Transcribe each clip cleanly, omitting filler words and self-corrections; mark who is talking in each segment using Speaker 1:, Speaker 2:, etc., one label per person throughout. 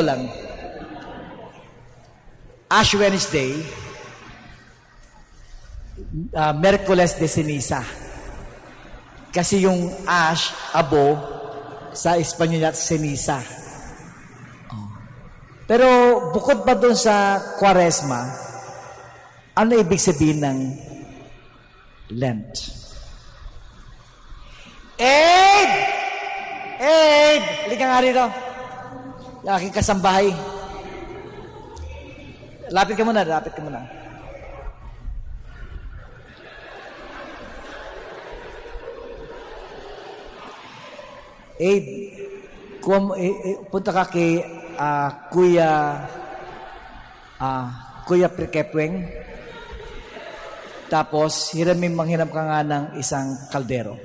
Speaker 1: lang, Ash Wednesday, Miyerkules de Ceniza. Kasi yung ash, abo, sa Espanyol at ceniza. Pero bukod pa doon sa Kwaresma, ano ibig sabihin ng Lent? Aid! Aid! Halika nga rito. Yung aking kasambahay. Lapit ka muna, lapit ka muna. Aid, punta ka kay Kuya Prikepweng. Tapos, manghiram ka nga ng isang kaldero.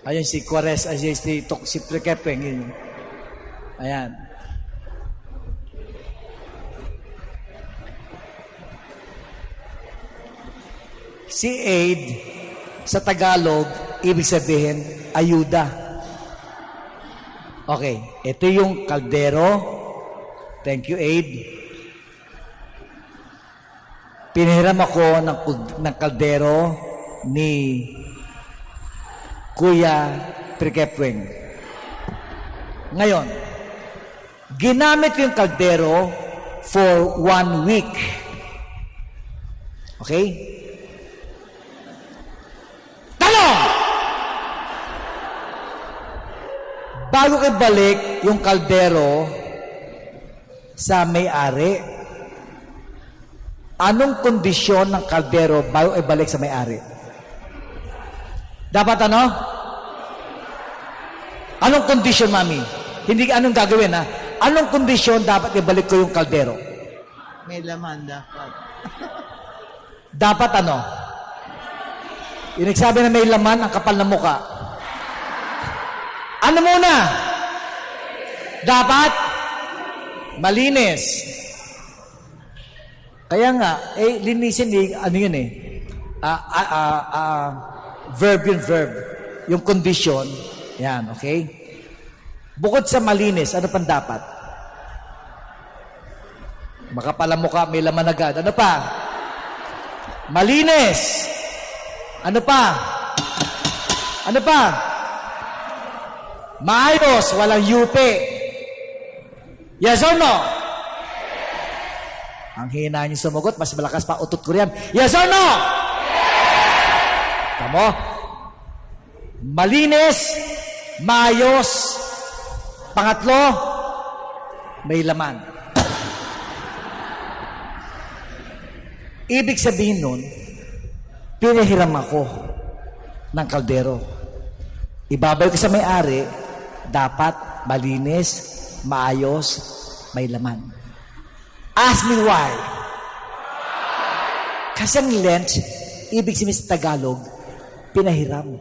Speaker 1: Ayun si Quares, ayun si Prikepweng. Ayan. Si aid, sa Tagalog, ibig sabihin, ayuda. Okay, ito yung kaldero. Thank you, aid. Pinahiram ako ng kaldero ni Kuya Prikepweng. Ngayon, ginamit ko yung kaldero for 1 week. Okay? Bago ibalik yung kaldero sa may-ari, anong kondisyon ng kaldero bago ibalik sa may-ari? Dapat ano? Anong kondisyon, mami? Hindi anong gagawin, ha? Anong kondisyon dapat ibalik ko yung kaldero?
Speaker 2: May laman dapat.
Speaker 1: Dapat ano? Yung nagsabi na may laman, ang kapal na muka. Ano muna? Dapat malinis. Kaya nga, linisin, ano yun verb yun, verb. Yung condition, yan, okay? Bukod sa malinis, ano pang dapat? Makapal ang mukha, may laman agad. Ano pa? Malinis. Ano pa? Ano pa? Maayos, walang yupe. Yes or no? Ang hina niyo sumagot, mas malakas pa utot ko riyan. Yes or no? Tamo? Malinis, maayos. Pangatlo, may laman. Ibig sabihin nun, pinahiram ako ng kaldero. Ibabay ko sa may-ari, dapat malinis, maayos, may laman. Ask me why. Kasi ang Lent, ibig sabihin sa Tagalog, pinahiram.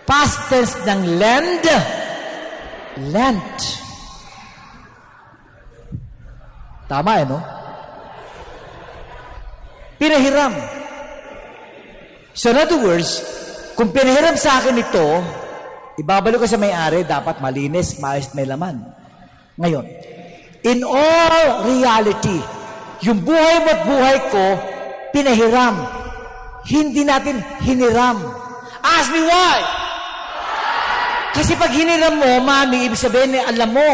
Speaker 1: Past tense ng lend, Lent. Tama no? Pinahiram. So in other words, kung pinahiram sa akin ito, ibabalik ko sa may-ari, dapat malinis, maayos, may laman. Ngayon, in all reality, yung buhay mo at buhay ko, pinahiram. Hindi natin hiniram. Ask me why? Kasi pag hiniram mo, mami, ibig sabihin, alam mo.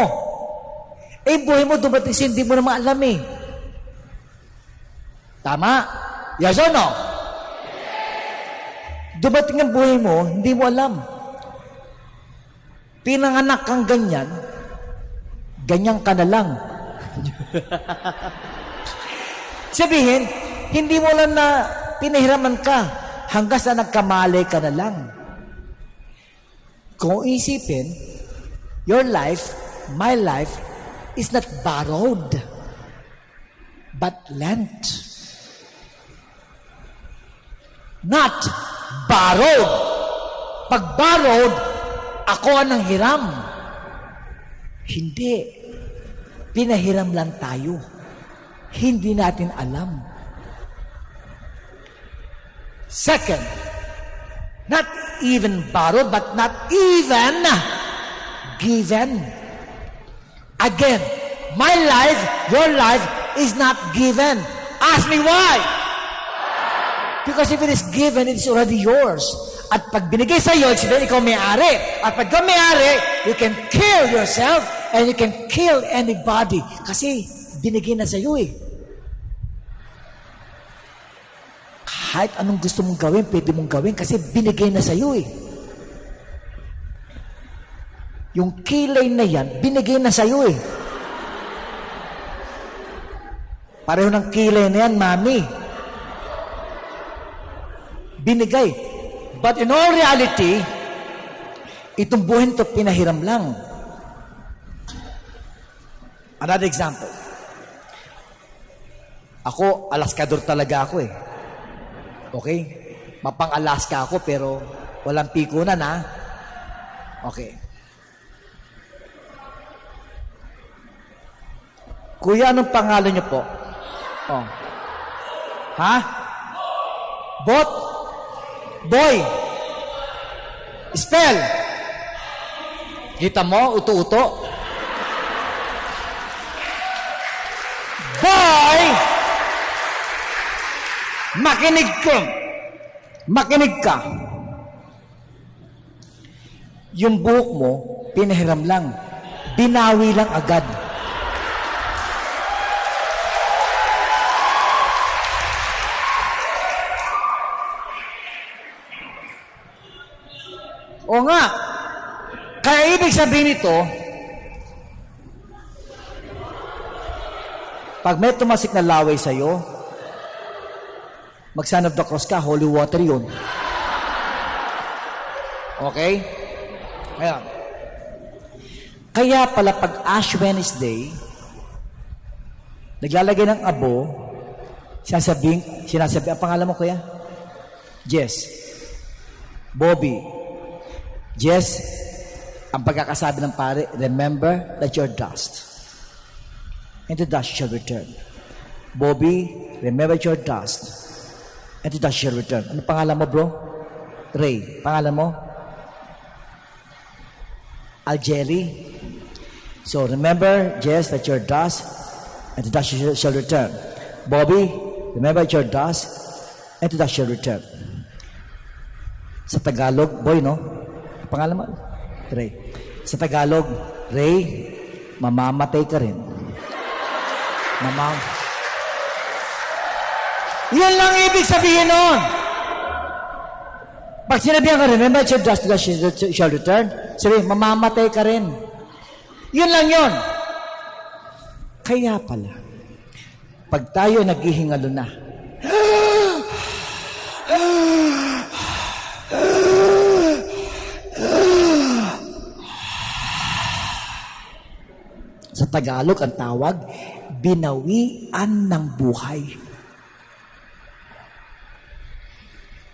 Speaker 1: Buhay mo dumating sa hindi mo naman alam Tama? Yes or no? Dumating ang buhay mo, hindi mo alam. Pinanganak kang ganyan, ganyan ka na lang. Sabihin, hindi mo lang na pinahiraman ka hanggang sa nagkamali ka na lang. Kung isipin, your life, my life, is not borrowed, but lent. Not borrowed. Pag borrowed, ako ang nanghiram. Hindi. Pinahiram lang tayo. Hindi natin alam. Second, not even borrowed, but not even given. Again, my life, your life is not given. Ask me why? Because if it is given, it is already yours. At pag binigay sa iyo, sabihin ikaw may-ari. At pag ikaw may-ari, you can kill yourself and you can kill anybody. Kasi binigay na sa iyo eh. Kahit anong gusto mong gawin, pwede mong gawin kasi binigay na sa iyo eh. Yung kilay na yan, binigay na sa iyo eh. Pareho ng kilay na yan, mami. Binigay. But in all reality, itong buhay ito pinahiram lang. Another example. Ako, Alaskador talaga ako eh. Okay? Mapang-Alaska ako pero walang pikunan ha. Okay. Kuya, anong pangalan niyo po? Oh. Ha? Bot? Boy? Spell? Kita mo? Uto-uto? Boy! Makinig ka. Makinig ka. Yung buhok mo, pinahiram lang. Binawi lang agad. O nga, kaya ibig sabihin nito, pag may tumasik na laway sa'yo, mag-Son of the Cross ka, holy water yun. Okay? Kaya pala pag Ash Wednesday, naglalagay ng abo, sinasabi, ang pangalan mo kuya? Jess. Bobby. Jess, ang pagkakasabi ng pare, remember that you're dust. And to dust shall return. Bobby, remember that you're dust. And to dust shall return. Ano pangalan mo, bro? Ray. Pangalan mo? Aljeri. So, remember, Jess, that you're dust. And to dust shall return. Bobby, remember that you're dust. And to dust shall return. Sa Tagalog, boy, no? Pangalan mo? Ray. Sa Tagalog, Ray, mamamatay ka rin. Yan lang ibig sabihin nun. Pag sinabihan ka rin, remember your dust shall return, sabi, mamamatay ka rin. Yun lang yun. Kaya pala, pag tayo naghihingalo na, sa Tagalog, ang tawag, binawian ng buhay.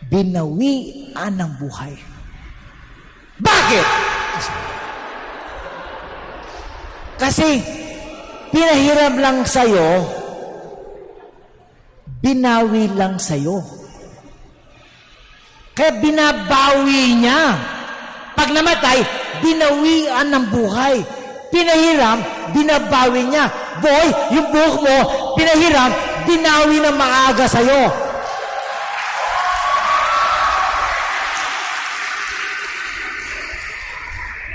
Speaker 1: Binawian ng buhay. Bakit? Kasi, pinahiram lang sa'yo, binawi lang sa'yo. Kaya binabawi niya. Pag namatay, binawian ng buhay. Pinahiram, binabawi niya. Boy, yung buhok mo, pinahiram, binawi ng maaga sa'yo.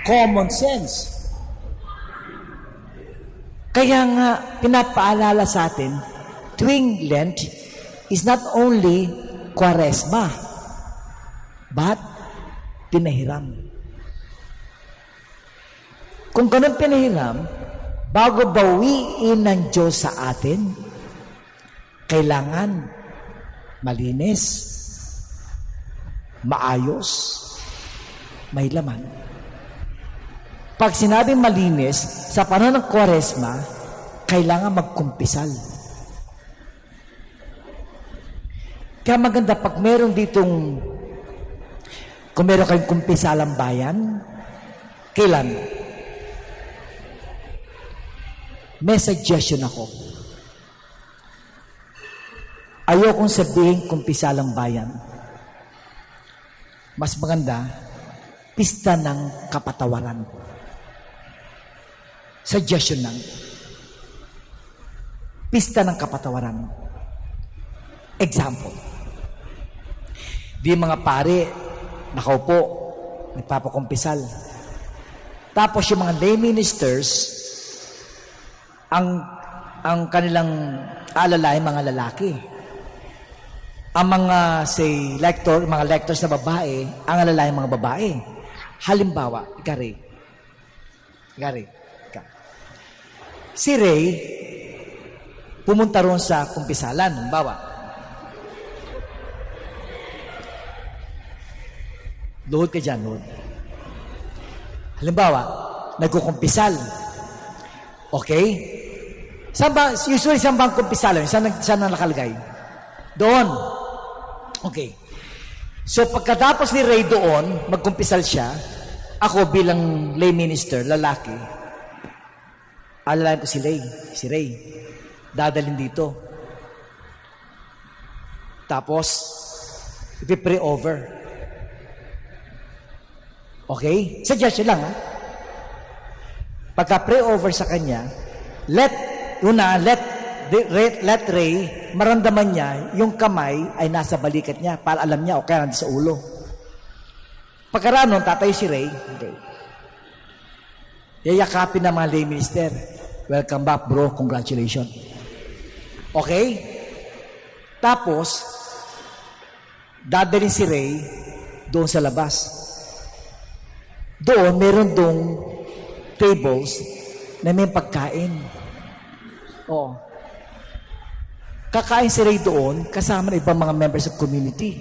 Speaker 1: Common sense. Kaya nga, pinapaalala sa atin, tuwing Lent is not only Kwaresma, but pinahiram. Kung ganun pinahiram, bago bawiin ng Diyos sa atin, kailangan malinis, maayos, may laman. Pag sinabing malinis, sa panahon ng Kwaresma, kailangan magkumpisal. Kaya maganda, pag meron ditong, kung meron kayong kumpisalang bayan, kailan? May suggestion ako. Ayokong sabihin kumpisalang bayan. Mas maganda, pista ng kapatawaran. Suggestion lang. Pista ng kapatawaran. Example. Di mga pare, nakaupo, nagpapakumpisal. Tapos yung mga lay ministers, ang kanilang alalay, mga lalaki. Ang mga, say, mga lectors na babae, ang alalay, mga babae. Halimbawa, Ray. Si Ray, pumunta roon sa kumpisalan. Halimbawa, luhod ka dyan, luhod. Halimbawa, nagkukumpisal. Okay? Usually, saan ba ang kumpisalan? Saan na nakalagay? Doon. Okay. So, pagkatapos ni Ray doon, magkumpisal siya, ako bilang lay minister, lalaki, alalayan ko si Ray. Dadalhin dito. Tapos, ipipray over. Okay? Suggestion lang, ha? Pagka-pray over sa kanya, let Ray, maramdaman niya, yung kamay ay nasa balikat niya, para alam niya, o kaya nandito sa ulo. Pagkaraan nun, tatayo si Ray, okay. Yayakapin ng mga lay minister. Welcome back, bro. Congratulations. Okay? Tapos, dadalhin si Ray doon sa labas. Doon, meron doon tables na may pagkain. Oo. Kakain si Ray doon kasama ng ibang mga members of community.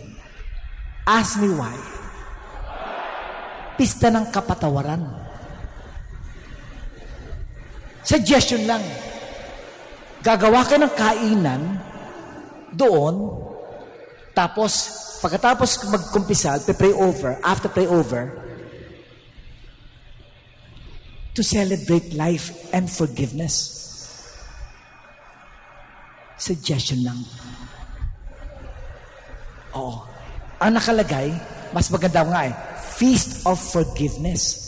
Speaker 1: Ask me why. Pista ng kapatawaran. Suggestion lang. Gagawa ka ng kainan doon, tapos pagkatapos magkumpisal, pray over, after pray over, to celebrate life and forgiveness. Suggestion lang. Oo. Ang nakalagay, mas maganda nga Feast of Forgiveness.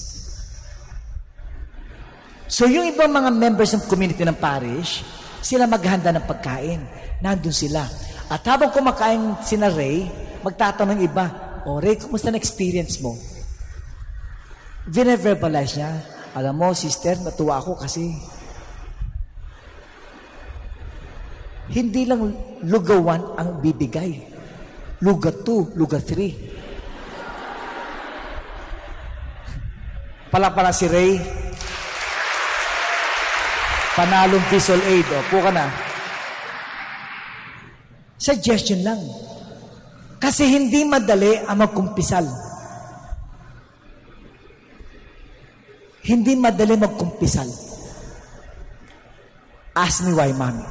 Speaker 1: So yung ibang mga members ng community ng parish, sila maghanda ng pagkain. Nandun sila. At habang kumakain sina Ray, magtatanong iba, Ray, kumusta na experience mo? Vine-verbalize niya, alam mo, sister, natuwa ako kasi hindi lang lugawan ang bibigay. Luga 2, luga 3. Pala si Ray. Panalong visual aid. Opo ka na. Suggestion lang. Kasi hindi madali ang magkumpisal. Hindi madali magkumpisal. Ask me why, mami.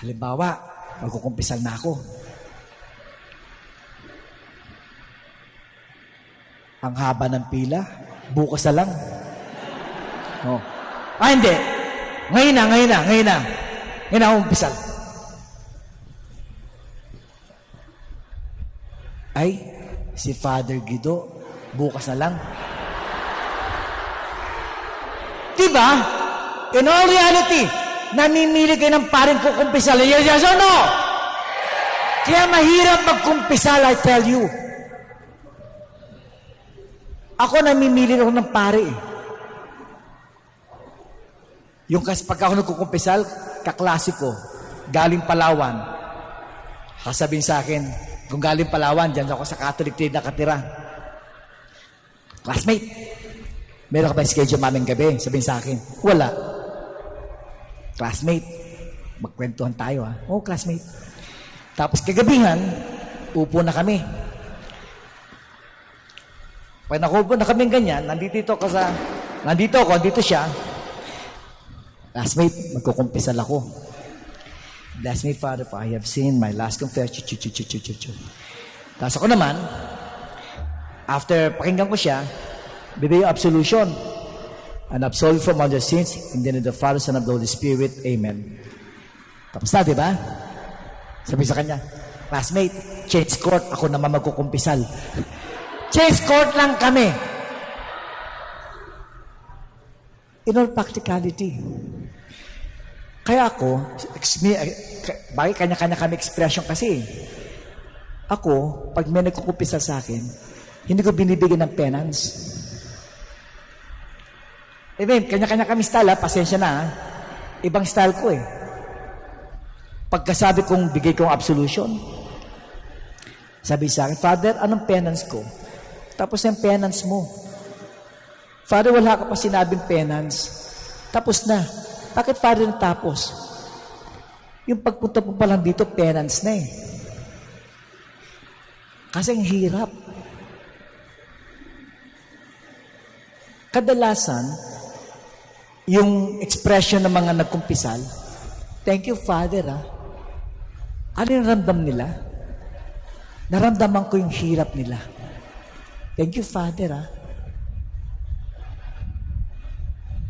Speaker 1: Halimbawa, magkukumpisal na ako. Ang haba ng pila, bukas na lang. Oh. Hindi. Ngayon na umpisal. Ay, si Father Guido, bukas na lang. Diba? In all reality, namimili kayo ng paring kukumpisal. Yes or no? Kaya mahirap magkumpisal, I tell you. Ako namimili ako ng pare eh. Yung pagka ako nagkukumpisal, kaklase ko, galing Palawan. Sasabihin sa akin, kung galing Palawan, dyan ako sa Catholic Trade nakatira. Classmate, meron ka ba schedule maming gabi? Sabihin sa akin, wala. Classmate, magkwentuhan tayo ha. Oh, classmate. Tapos kagabihan, upo na kami. Pag nakupo na kami ganyan, nandito ako, siya. Classmate, magkukumpisal ako. Bless me, Father, for I have sinned my last confession. Tapos ako naman, after pakinggan ko siya, bibigay yung absolution. And absolve from all your sins, in the name of the Father, Son, and the Holy Spirit. Amen. Tapos na, di ba? Sabi sa kanya, classmate, change court, ako naman magkukumpisal. Change court lang kami. In all practicality. Kaya ako, bakit kanya-kanya kami expression kasi. Ako, pag may nagkukumpisal sa akin, hindi ko binibigyan ng penance. Amen, kanya-kanya kami style, pasensya na, ibang style ko eh. Pagkasabi kong bigay kong absolution, sabi sa akin, Father, anong penance ko? Tapos yung penance mo. Father, wala ka pa sinabing penance. Tapos na. Bakit Father natapos? Yung pagpunta po pa lang dito, penance na eh. Kasi ang hirap. Kadalasan, yung expression ng mga nagkumpisal, thank you, Father, Ano yung ramdam nila? Naramdaman ko yung hirap nila. Thank you, Father,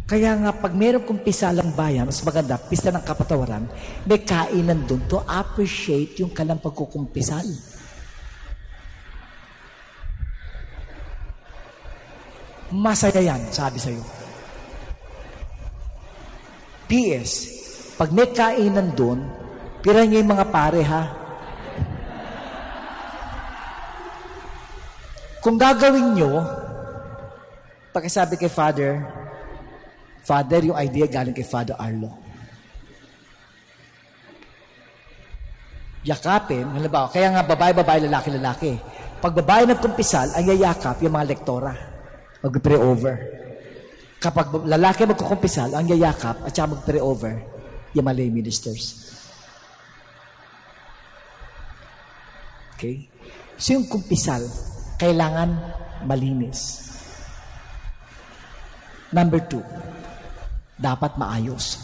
Speaker 1: Kaya nga, pag mayroong kumpisalang bayan, mas maganda, pista ng kapatawaran, may kainan doon to appreciate yung kalang pagkukumpisal. Masaya yan, sabi sa'yo. PS, pag may kainan doon, pira niyo yung mga pare, ha? Kung gagawin nyo, pagkasabi kay Father, yung idea galing kay Father Arlo. Yakapin, halimbawa, kaya nga babae, lalaki. Pag babae nagkumpisal, ang yayakap yung mga lektora. Mag-pray over. Kapag lalaki magkukumpisal, ang yayakap at saka mag-pray over yung mga lay ministers. Okay? So yung kumpisal, kailangan malinis. Number 2, dapat maayos.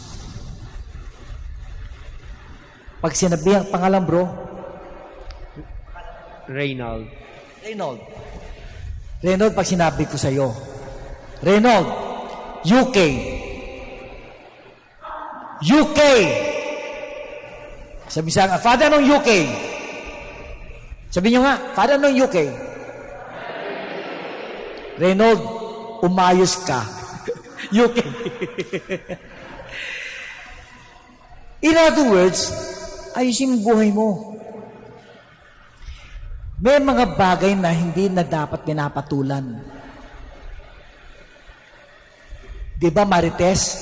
Speaker 1: Pag sinabi ang pangalan, bro?
Speaker 3: Reynold,
Speaker 1: pag sinabi ko sa'yo, Reynold, UK. Sabi sa nga, Father, anong UK? Sabi nyo nga, Father, anong UK? Reynold, umayos ka. UK. In other words, ayusin ang buhay mo. May mga bagay na hindi na dapat pinapatulan. Di ba, Marites?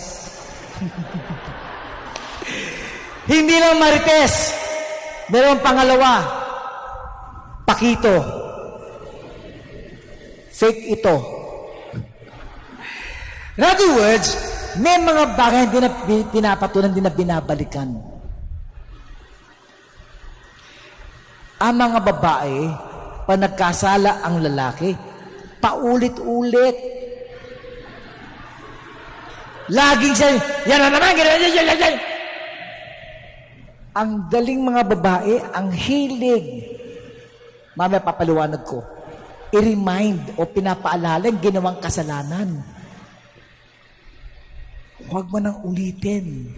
Speaker 1: Hindi lang Marites. Meron pangalawa. Pakito. Fake ito. In other words, may mga bagay hindi na pinapatulan, hindi na binabalikan. Ang mga babae, pag nagkasala ang lalaki, paulit-ulit. Laging siya, yan na naman, yan. Ang daling mga babae, ang hilig. Mamaya papaliwanag ko. I-remind o pinapaalala yung ginawang kasalanan. Huwag mo nang ulitin.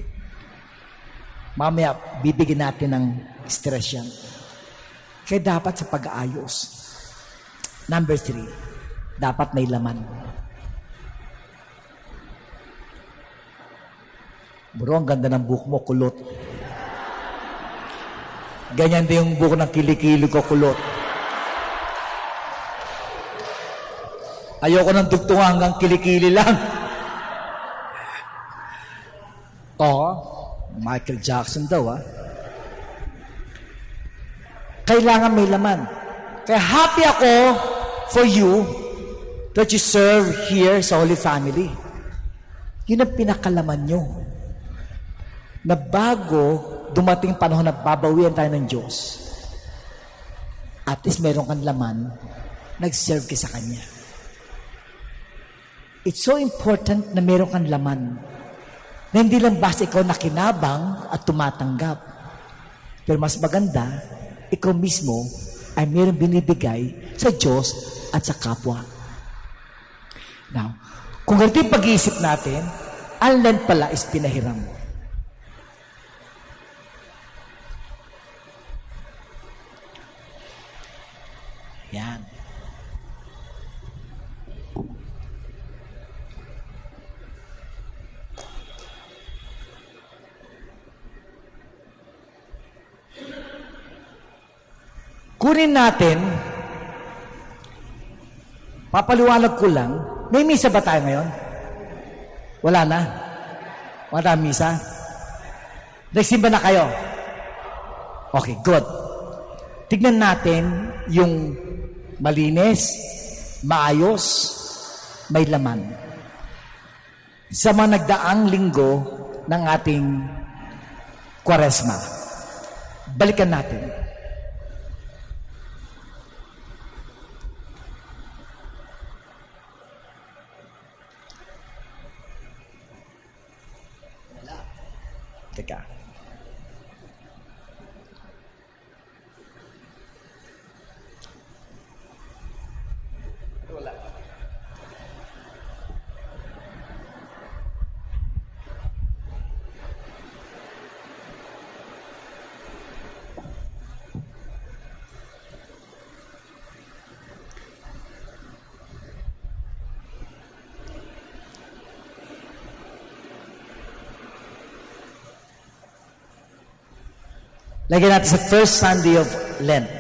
Speaker 1: Mamaya, bibigyan natin ng stress yan. Kaya dapat sa pag-aayos. Number 3, dapat may laman. Bro, ang ganda ng buhok mo, kulot. Ganyan din yung buhok ng kilikili ko, kulot. Ayoko ng tugtungan hanggang kilikili lang. Michael Jackson daw, Kailangan may laman. Kaya happy ako for you that you serve here sa Holy Family. Yun ang pinakalaman nyo. Na bago dumating panahon na babawian tayo ng Diyos, at least meron kang laman, nag-serve ka sa Kanya. It's so important na meron kang laman. Na hindi lang basta ikaw nakinabang at tumatanggap. Pero mas maganda, ikaw mismo ay mayroong binibigay sa Diyos at sa kapwa. Now, kung ganito yung pag-iisip natin, ang land pala is pinahiram. Yan. Kunin natin, papaliwanag ko lang, may misa ba tayo ngayon? Wala na? Wala na misa? Nagsimba na kayo? Okay, good. Tignan natin yung malinis, maayos, may laman. Sa mga nagdaang linggo ng ating Kwaresma. Balikan natin. Teka. Wala. Lagyan natin sa first Sunday of Lent.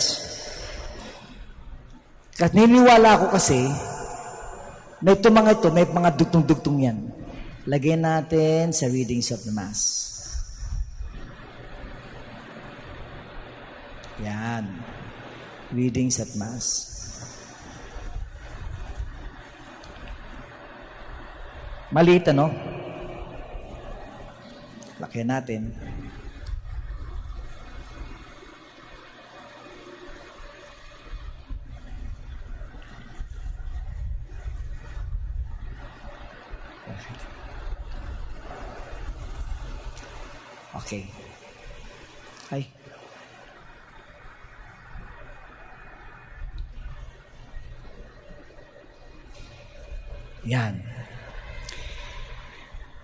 Speaker 1: Kasi niniwala ako kasi na ito may mga dugtong-dugtong yan. Lagyan natin sa readings of the Mass. Yan. Readings at Mass. Maliit, ano? Lagyan natin. Okay. Hi. Yan.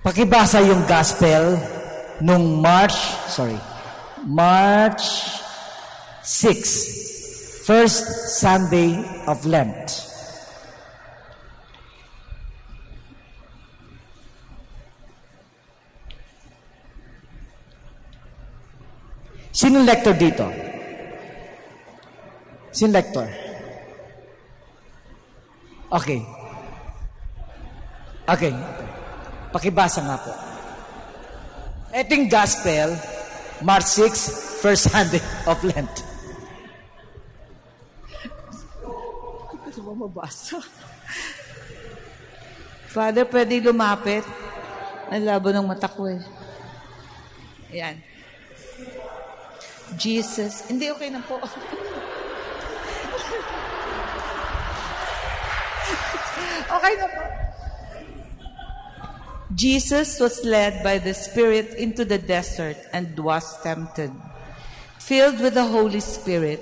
Speaker 1: Pakibasa yung gospel nung March 6, first Sunday of Lent. Sino lector dito? Sino lector? Okay. Okay. Pakibasa nga po. Ito yung gospel, March 6, first Sunday of Lent.
Speaker 3: Hindi mo mabasa. Father, pwede lumapit. Ang labo ng mata ko eh. Ayan. Jesus. Hindi, okay na po. Okay na po. Jesus was led by the Spirit into the desert and was tempted. Filled with the Holy Spirit,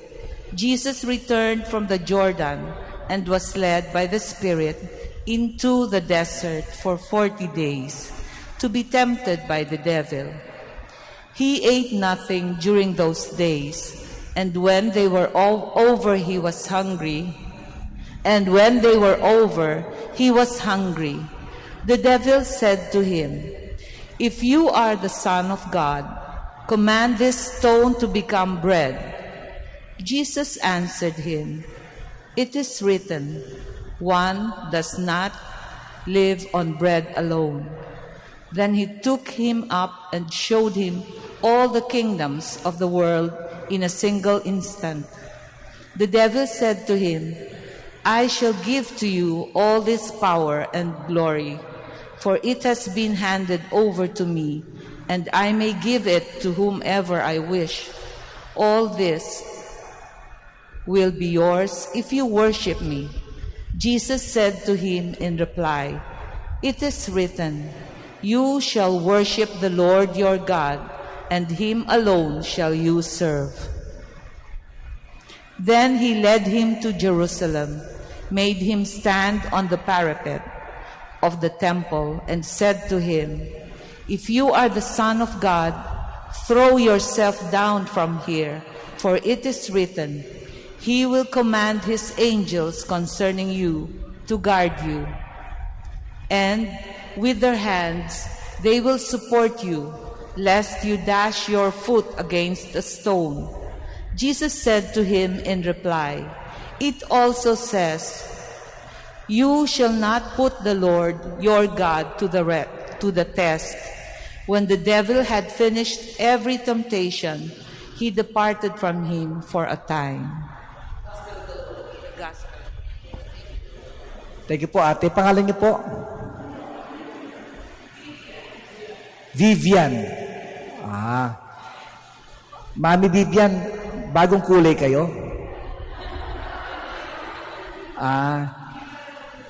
Speaker 3: Jesus returned from the Jordan and was led by the Spirit into the desert for 40 days to be tempted by the devil. He ate nothing during those days, and when they were all over, he was hungry. And when they were over, he was hungry. The devil said to him, "If you are the Son of God, command this stone to become bread." Jesus answered him, "It is written, one does not live on bread alone." Then he took him up and showed him all the kingdoms of the world in a single instant. The devil said to him, "I shall give to you all this power and glory, for it has been handed over to me, and I may give it to whomever I wish. All this will be yours if you worship me." Jesus said to him in reply, "It is written, you shall worship the Lord your God, and him alone shall you serve." Then he led him to Jerusalem, made him stand on the parapet of the temple, and said to him, "If you are the Son of God, throw yourself down from here, for it is written, He will command his angels concerning you to guard you. And with their hands they will support you, lest you dash your foot against a stone. Jesus said to him in reply, It also says, You shall not put the Lord your God to the test. When the devil had finished every temptation, he departed from him for a time.
Speaker 1: Thank you po, ate. Pangalan niyo po? Vivian. Mami Vivian, bagong kulay kayo?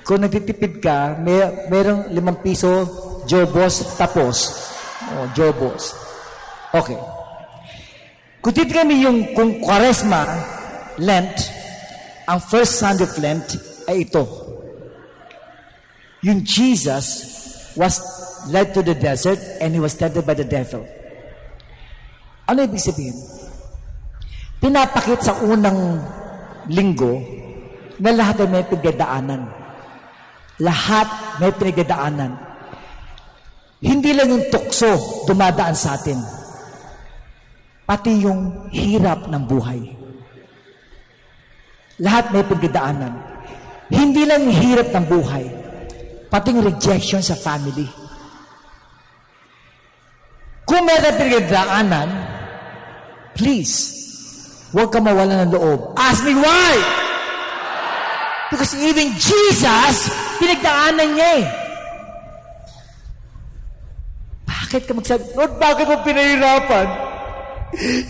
Speaker 1: Kung nagtitipid ka, merong 5 piso, Jobos, tapos. Jobos. Okay. Kung titignan niyo kung Kwaresma, Lent, ang first Sunday of Lent ay ito. Yung Jesus was led to the desert and he was tempted by the devil. Ano ibig sabihin? Pinapakit sa unang linggo na lahat ay may pinagdadaanan. Lahat may pinagdadaanan. Hindi lang yung tukso dumadaan sa atin. Pati yung hirap ng buhay. Lahat may pinagdadaanan. Hindi lang yung hirap ng buhay. Pati yung rejection sa family. Kung meron pinagdadaanan, please, huwag ka mawala ng loob. Ask me why? Because even Jesus, pinagdaanan niya eh. Bakit ka magsabi, Lord, bakit mo pinahirapan?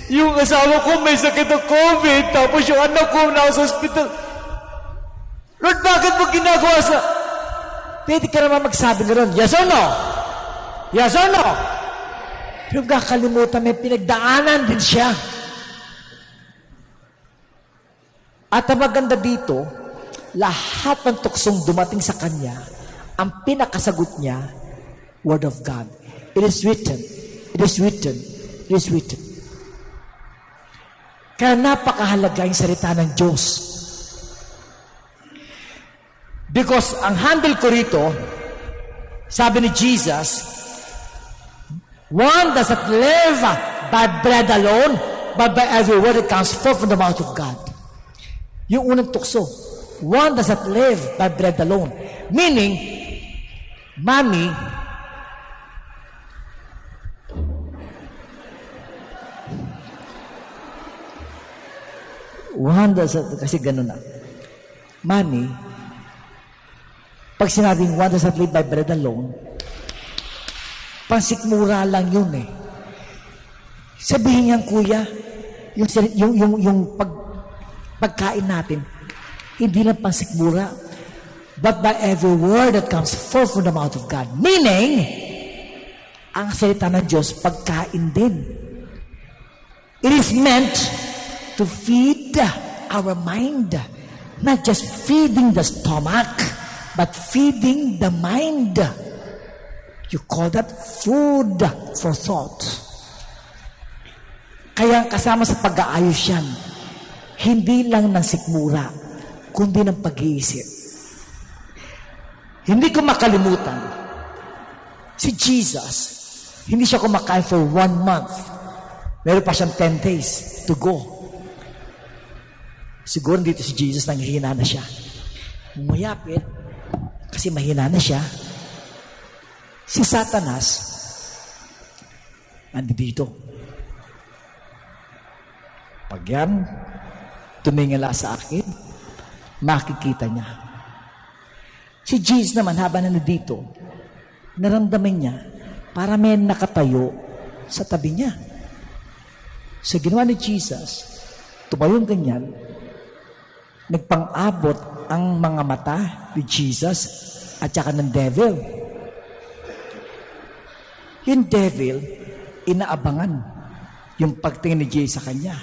Speaker 1: Yung asawa ko may sakit ng COVID, tapos yung anak ko nasa hospital. Lord, bakit mo ginagawa sa... Pwede ka naman magsabi na ron, yes or no? Yes or no? Pero kakalimutan, may pinagdaanan din siya. At ang maganda dito, lahat ng tuksong dumating sa kanya, ang pinakasagot niya, Word of God. It is written. It is written. It is written. Kaya napakahalaga yung salita ng Diyos. Because ang handle ko rito, sabi ni Jesus, one does not live by bread alone, but by every word that comes forth from the mouth of God. Yung unang tukso, one does not live by bread alone. Meaning, Mami, one does not, kasi ganun na. Mami, pag sinabing one does not live by bread alone, pansikmura lang yun eh. Sabihin niyan, kuya, yung pagkain natin, hindi lang pansikmura, but by every word that comes forth from the mouth of God. Meaning, ang salita ng Diyos, pagkain din. It is meant to feed our mind. Not just feeding the stomach, but feeding the mind. You call that food for thought. Kaya kasama sa pag-aayos yan, hindi lang ng sikmura, kundi ng pag-iisip. Hindi ko makalimutan, si Jesus, hindi siya kumakain for 1 month. Meron pa siyang 10 days to go. Siguro dito si Jesus nanghihina na siya. Mayapit, kasi mahina na siya. Si Satanas, nandito. Pag yan, tumingala sa akin, makikita niya. Si Jesus naman, habang nandito, naramdaman niya, para may nakatayo sa tabi niya. Sa ginawa ni Jesus, tumayong ganyan, nagpang-abot ang mga mata ni Jesus at saka ng devil. Yung devil, inaabangan yung pagtingin ni Jesus sa kanya.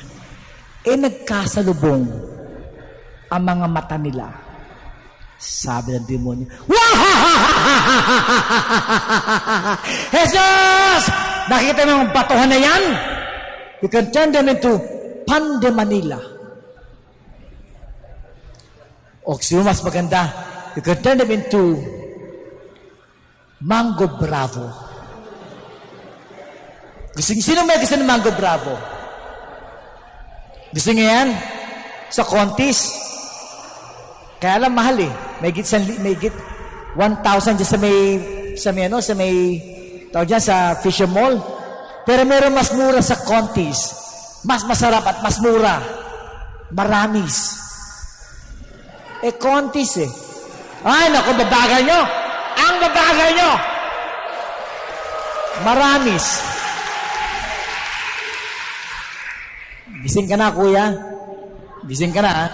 Speaker 1: Nagkasalubong ang mga mata nila. Sabi ng demonyo, Jesus! Nakita mo yung batuhan na yan? You can turn them into Pan de Manila. O sino mas maganda? You can turn them into Mango Bravo. Sino may gusto ng Mango Bravo? Gusto niyo yan? Sa contest? Kaya lang mahal eh. May git 1,000 dyan sa may tawag dyan sa Fisher Mall. Pero meron mas mura sa contest. Mas masarap at mas mura. Maramis. Contest eh. Ay, naku, babagal nyo. Ang babagal nyo. Maramis. Gising ka na, kuya. Gising ka na, ha?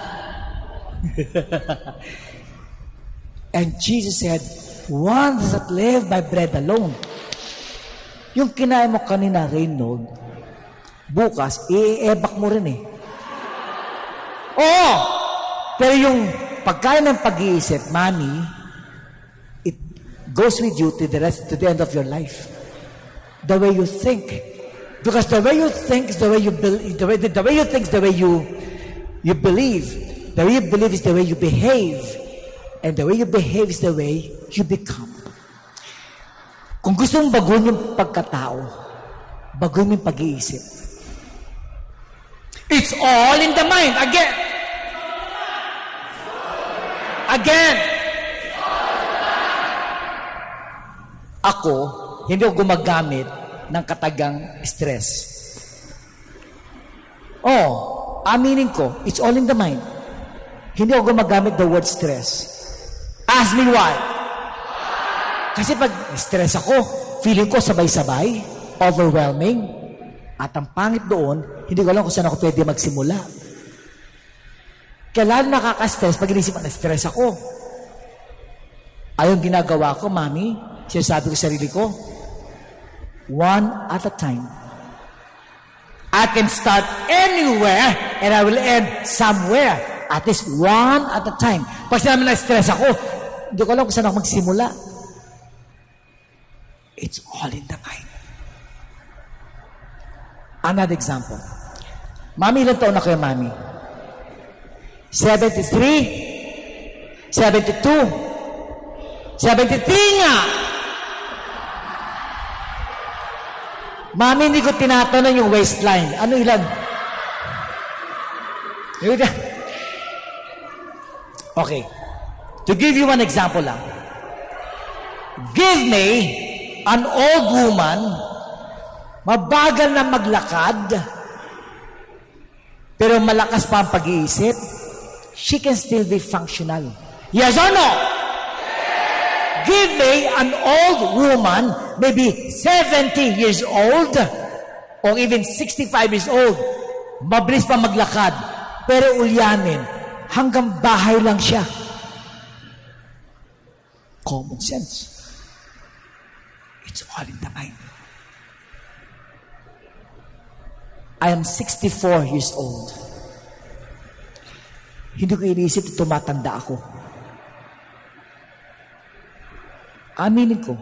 Speaker 1: And Jesus said, one does not live by bread alone. Yung kinain mo kanina, Reynold, bukas, i-ebak mo rin eh. Oo! Pero yung pagkain ng pag-iisip, Mami, it goes with you to the end of your life. The way you think. Because the way you think is the way you believe. The way you think is the way you believe. The way you believe is the way you behave. And the way you behave is the way you become. Kung gusto mong baguhin yung pagkatao, baguhin mo yung pag-iisip. It's all in the mind. Again. Ako, hindi ako gumagamit ng katagang stress. Aminin ko, it's all in the mind. Hindi ako gumagamit the word stress. Ask me why. Kasi pag stress ako, feeling ko sabay-sabay, overwhelming, at ang pangit doon, hindi ko alam kung saan ako pwede magsimula. Kaya lalo nakaka-stress pag inisip na stress ako. Ayong ginagawa ko, Mami, sinasabi ko sa sarili ko, one at a time. I can start anywhere and I will end somewhere. At least one at a time. Pag sinabi na stress ako, hindi ko alam kung saan ako magsimula. It's all in the mind. Another example. Mami, ilang taon na kayo, Mami? 73? 72? 73 nga! Mami, hindi ko tinatanong yung waistline. Ano ilan? Okay. To give you one example lang. Give me an old woman, mabagal na maglakad, pero malakas pa ang pag-iisip, she can still be functional. Yes or no? Give me an old woman, maybe 70 years old, or even 65 years old, mabilis pa maglakad, pero ulyanin, hanggang bahay lang siya. Common sense. It's all in the mind. I am 64 years old. Hindi ko iniisip na tumatanda ako. Aminin ko.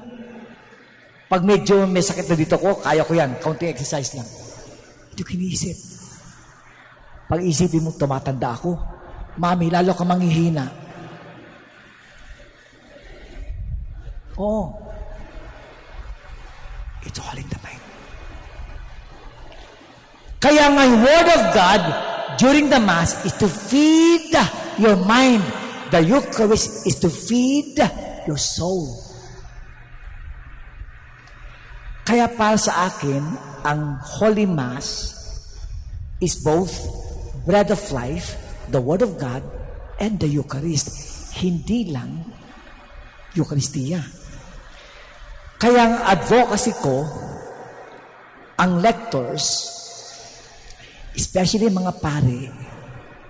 Speaker 1: Pag medyo may sakit na dito ko, kaya ko yan. Counting exercise lang. Hindi ko iniisip. Pag isipin mo, tumatanda ako. Mami, lalo ka manghihina. Oo. It's all in the mind. Kaya nga yung Word of God during the Mass is to feed your mind. The Eucharist is to feed your soul. Kaya para sa akin, ang Holy Mass is both bread of life, the Word of God, and the Eucharist. Hindi lang Eucharistia. Kaya ang advocacy ko, ang lectors, especially mga pare,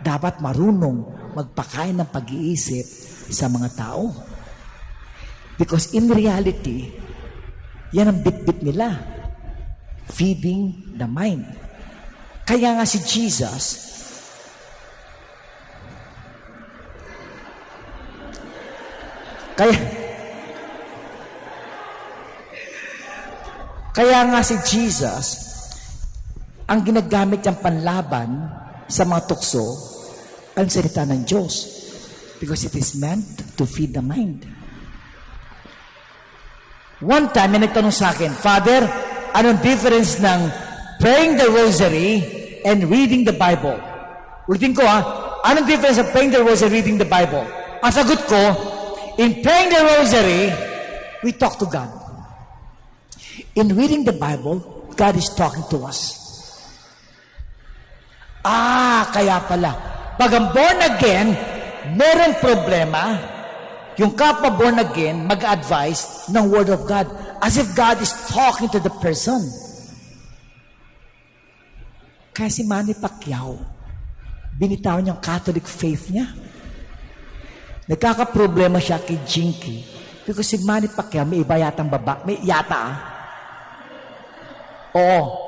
Speaker 1: dapat marunong magpakain ng pag-iisip sa mga tao. Because in reality, yan ang bit-bit nila. Feeding the mind. Kaya nga si Jesus, Kaya nga si Jesus, ang ginagamit niyang panlaban sa mga tukso, ang salita ng Diyos. because it is meant to feed the mind. One time, may nagtanong sa akin, Father, anong difference ng praying the rosary and reading the Bible? Ulitin ko anong difference of praying the rosary and reading the Bible? Ang sagot ko, in praying the rosary, we talk to God. In reading the Bible, God is talking to us. Kaya pala, pag ang born again, merong problema, yung kapwa born again, mag-advise ng Word of God, as if God is talking to the person. Kaya si Manny Pacquiao, binitawan niyang Catholic faith niya. Nagkakaproblema siya kay Jinky, because si Manny Pacquiao, may iba yatang may yata Oo.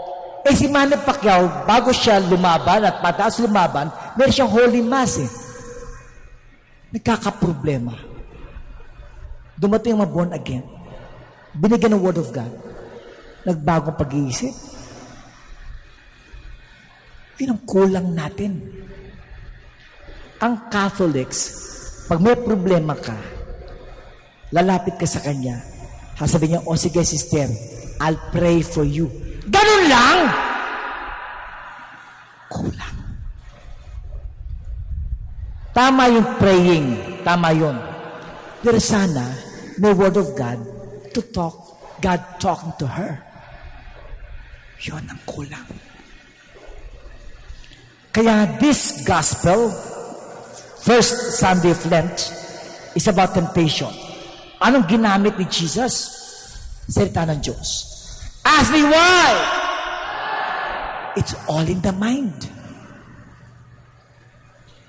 Speaker 1: Si Manny Pacquiao, bago siya lumaban at mataas lumaban, meron siyang Holy Mass Nagkakaproblema. Dumating ang mga born again. Binigyan ng Word of God. Nagbagong pag-iisip. Yun ang kulang natin. Ang Catholics, pag may problema ka, lalapit ka sa Kanya, sasabihin niya, sige sister, I'll pray for you. Ganun lang! Kulang. Tama yung praying. Tama yun. Pero sana, may Word of God to talk, God talking to her. Yun ang kulang. Kaya this gospel, first Sunday of Lent, is about temptation. Anong ginamit ni Jesus? Salita ng Diyos. Ask me why? It's all in the mind.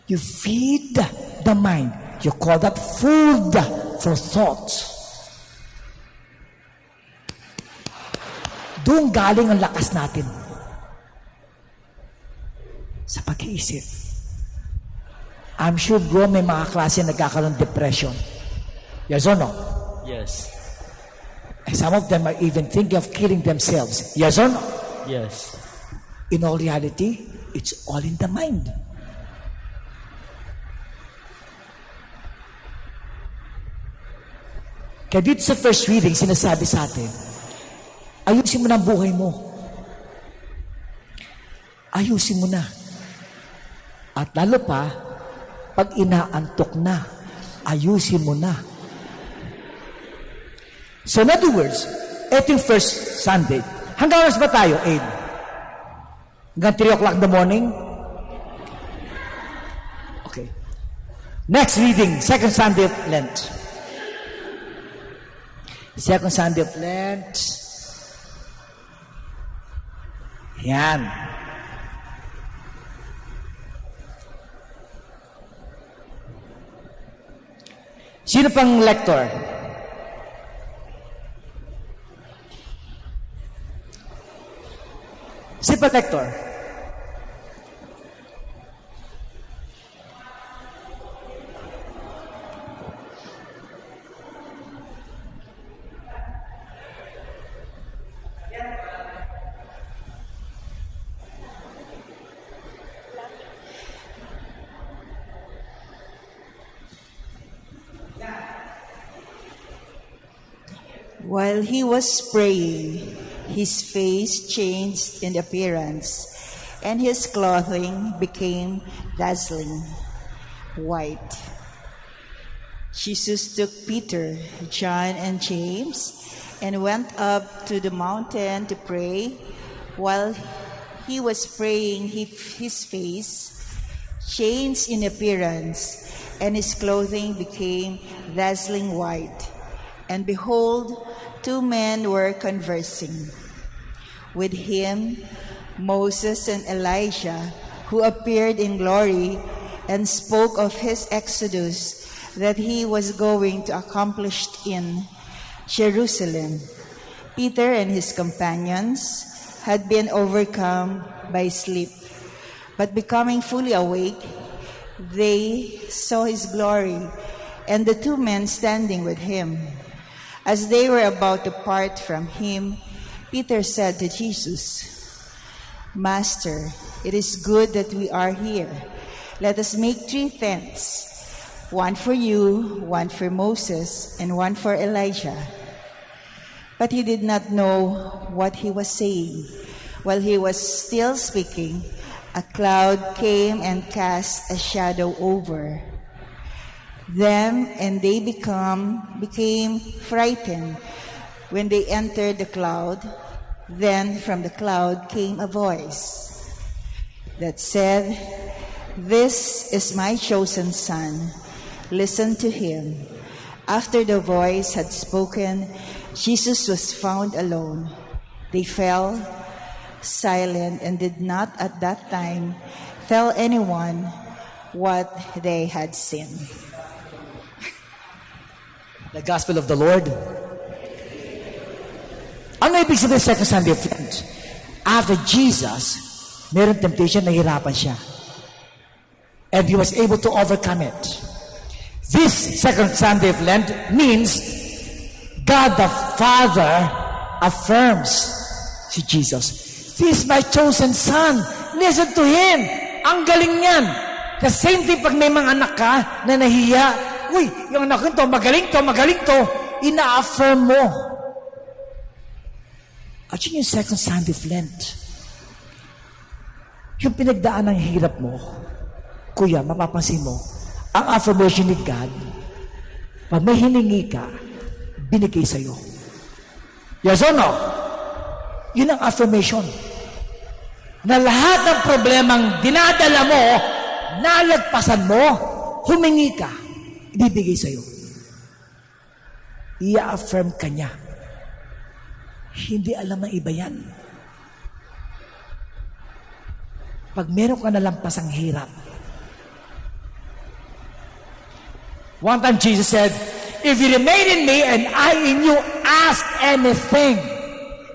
Speaker 1: You feed the mind. You call that food for thought. Doon galing ang lakas natin. Sa pag-iisip. I'm sure, bro, may mga klase nagkakaroon depression. Yes or no?
Speaker 4: Yes.
Speaker 1: And some of them are even thinking of killing themselves. Yes or no?
Speaker 4: Yes.
Speaker 1: In all reality, it's all in the mind. Kaya dito sa first reading, sinasabi sa atin, ayusin mo na ang buhay mo. Ayusin mo na. At lalo pa, pag inaantok na, ayusin mo na. So in other words, ito yung first Sunday. Hanggang oras ba tayo? 8. Hanggang 3 o'clock in the morning? Okay. Next reading, second Sunday of Lent. Second Sunday of Lent. Yan. Sino pang lector? Sino pang lector?
Speaker 2: While he was praying, his face changed in appearance, and his clothing became dazzling white. Jesus took Peter, John, and James and went up to the mountain to pray. While he was praying, his face changed in appearance, and his clothing became dazzling white. And behold, 2 men were conversing. With him, Moses and Elijah, who appeared in glory and spoke of his exodus that he was going to accomplish in Jerusalem. Peter and his companions had been overcome by sleep, but becoming fully awake, they saw his glory and the 2 men standing with him. As they were about to part from him, Peter said to Jesus, Master, it is good that we are here. Let us make 3 tents, one for you, one for Moses, and one for Elijah. But he did not know what he was saying. While he was still speaking, a cloud came and cast a shadow over them, and they became frightened when they entered the cloud. Then from the cloud came a voice that said, "This is my chosen son. Listen to him." After the voice had spoken, Jesus was found alone. They fell silent and did not at that time tell anyone what they had seen.
Speaker 1: The Gospel of the Lord. Ano ibig sabihin sa second Sunday of Lent? After Jesus, meron temptation, nahihirapan siya. And he was able to overcome it. This second Sunday of Lent means God the Father affirms si Jesus. This is my chosen son. Listen to him. Ang galing niyan. The same thing pag may mga anak ka na nahiya, uy, yung anak ko magaling to, ina-affirm mo. At yun yung second Sunday of Lent. Yung pinagdaan ng hirap mo, kuya, mapapansin mo, ang affirmation ni God, pag may hiningi ka, binigay sa'yo. Yes or no? Yun ang affirmation. Na lahat ng problemang dinadala mo, nalagpasan mo, humingi ka, ibibigay sa'yo. I-affirm ka niya. Hindi alam ng iba yan. Pag meron ka nalampasang hirap. One time Jesus said, "If you remain in me and I in you, ask anything."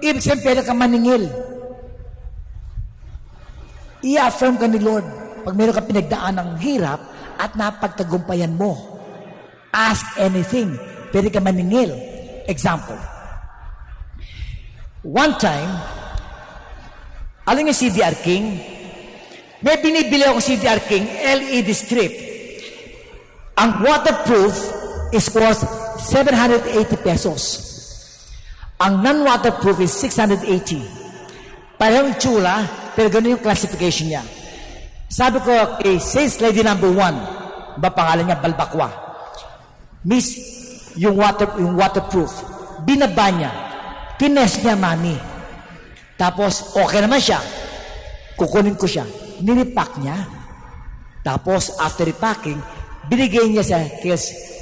Speaker 1: Ibig sabihin, pwede ka maningil. I-affirm ka ni Lord pag meron ka pinagdaan ng hirap at napagtagumpayan mo. Ask anything. Pwede ka maningil. Example. One time, alam niyo CDR King? May binibili ako CDR King LED strip. Ang waterproof is worth 780 pesos. Ang non-waterproof is 680. Parehong tsura, pero ganun yung classification niya. Sabi ko kay sales lady number 1, ba pangalan niya, Balbakwa. Miss, yung waterproof, binaba niya. Tines niya, mami. Tapos, okay naman siya. Kukunin ko siya. Nilipak niya. Tapos, after repacking, binigay niya sa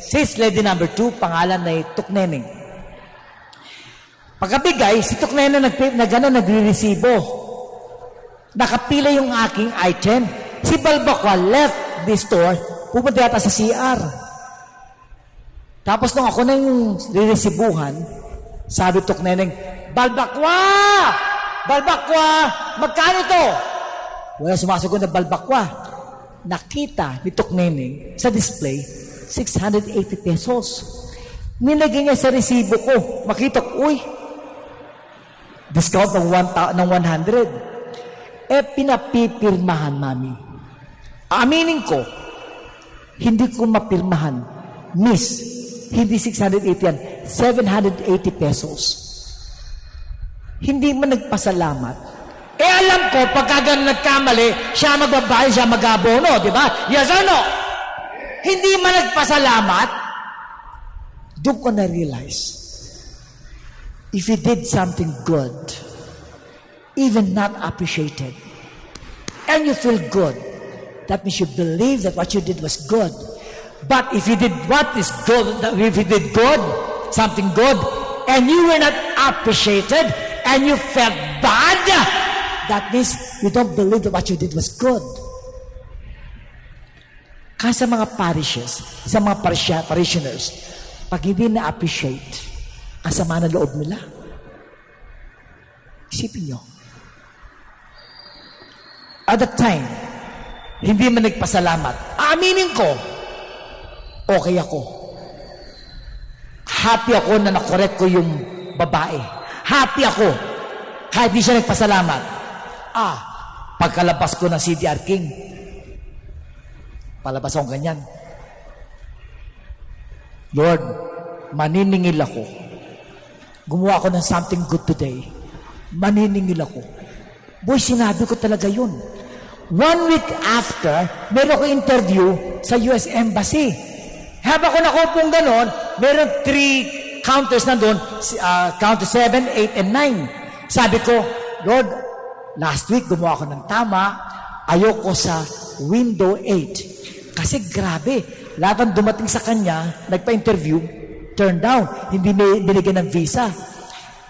Speaker 1: sales lady number 2, pangalan na Tukneneng. Pagkabigay, si Tukneneng nagre-resibo. Nakapila yung aking item. Si Balbakwa left the store, pupunta yata sa CR. Tapos nung ako na yung riresibuhan, sabi Tukneneng, "Balbakwa! Balbakwa! Magkano to?" Wala sumasagot na Balbakwa. Nakita ni Tukneneng sa display, 680 pesos. Nilagay niya sa resibo ko. Makita ko, uy, discount ng 100. Pinapipirmahan, mami. Aminin ko, hindi ko mapirmahan. Miss, hindi 680 yan, 780 pesos. Hindi mo nagpasalamat. Alam ko, pagka nagkamali, siya magbabayad, siya mag-abono, di ba? Yes or no? Hindi man nagpasalamat, doon ko na-realize, if you did something good, even not appreciated, and you feel good, that means you believe that what you did was good. But if you did what is good, if you did good, something good, and you were not appreciated, and you felt bad, that means you don't believe that what you did was good. Kaya sa mga parishes, sa mga parishioners, pag hindi na-appreciate, ang sama na loob nila. Isipin nyo. At that time, hindi man nagpasalamat. Aminin ko, okay ako. Happy ako na nakorek ko yung babae. Happy ako. Kahit di siya nagpasalamat. Pagkalabas ko ng CDR King, palabas akong ganyan. Lord, maniningil ako. Gumawa ako ng something good today. Maniningil ako. Boy, sinabi ko talaga yun. 1 week after, meron ko interview sa US Embassy. Habang ko nakupong ganon, meron 3 counters na doon, counter 7, 8, and 9. Sabi ko, Lord, last week gumawa ako ng tama, ayoko sa window 8. Kasi grabe, lahat ng dumating sa kanya, nagpa-interview, turned down, hindi binigyan ng visa.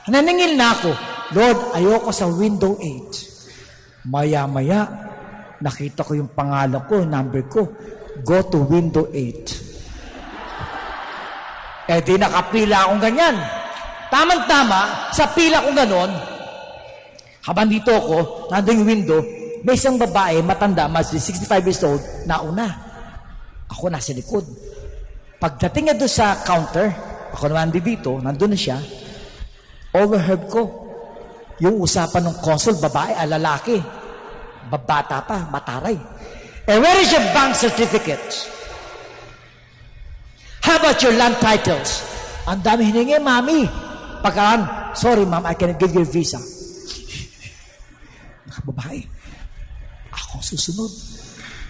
Speaker 1: Naningil na ako, Lord, ayoko sa window 8. Maya-maya, nakita ko yung pangalan ko, number ko, go to window 8. Eh di nakapila akong ganyan. Tamang-tama, sa pila kong ganon, habang dito ako, nandun yung window, may isang babae, matanda, mas 65 years old, nauna. Ako nasa likod. Pagdating niya doon sa counter, ako naman dito, nandun na siya, overheard ko, yung usapan ng consul, babae, lalaki, babata pa, mataray. Eh, where is your bank certificate? How about your land titles? Ang dami hiningi, mami. Pagkaan, sorry ma'am, I cannot give you a visa. Babae, ako susunod.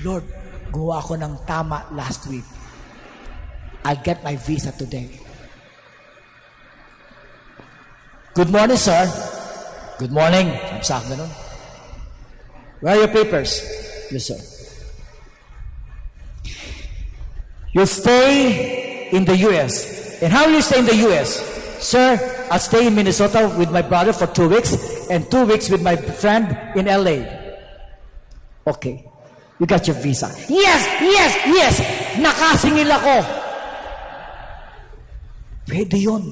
Speaker 1: Lord, gumawa ako ng tama last week. I'll get my visa today. Good morning, sir. Good morning. Sabi sa akin ganun. Where are your papers? Yes, sir. You stay in the U.S. And how will you stay in the U.S.? Sir, I'll stay in Minnesota with my brother for 2 weeks and 2 weeks with my friend in L.A. Okay. You got your visa. Yes! Yes! Yes! Nakasingil ako. Pwede yun.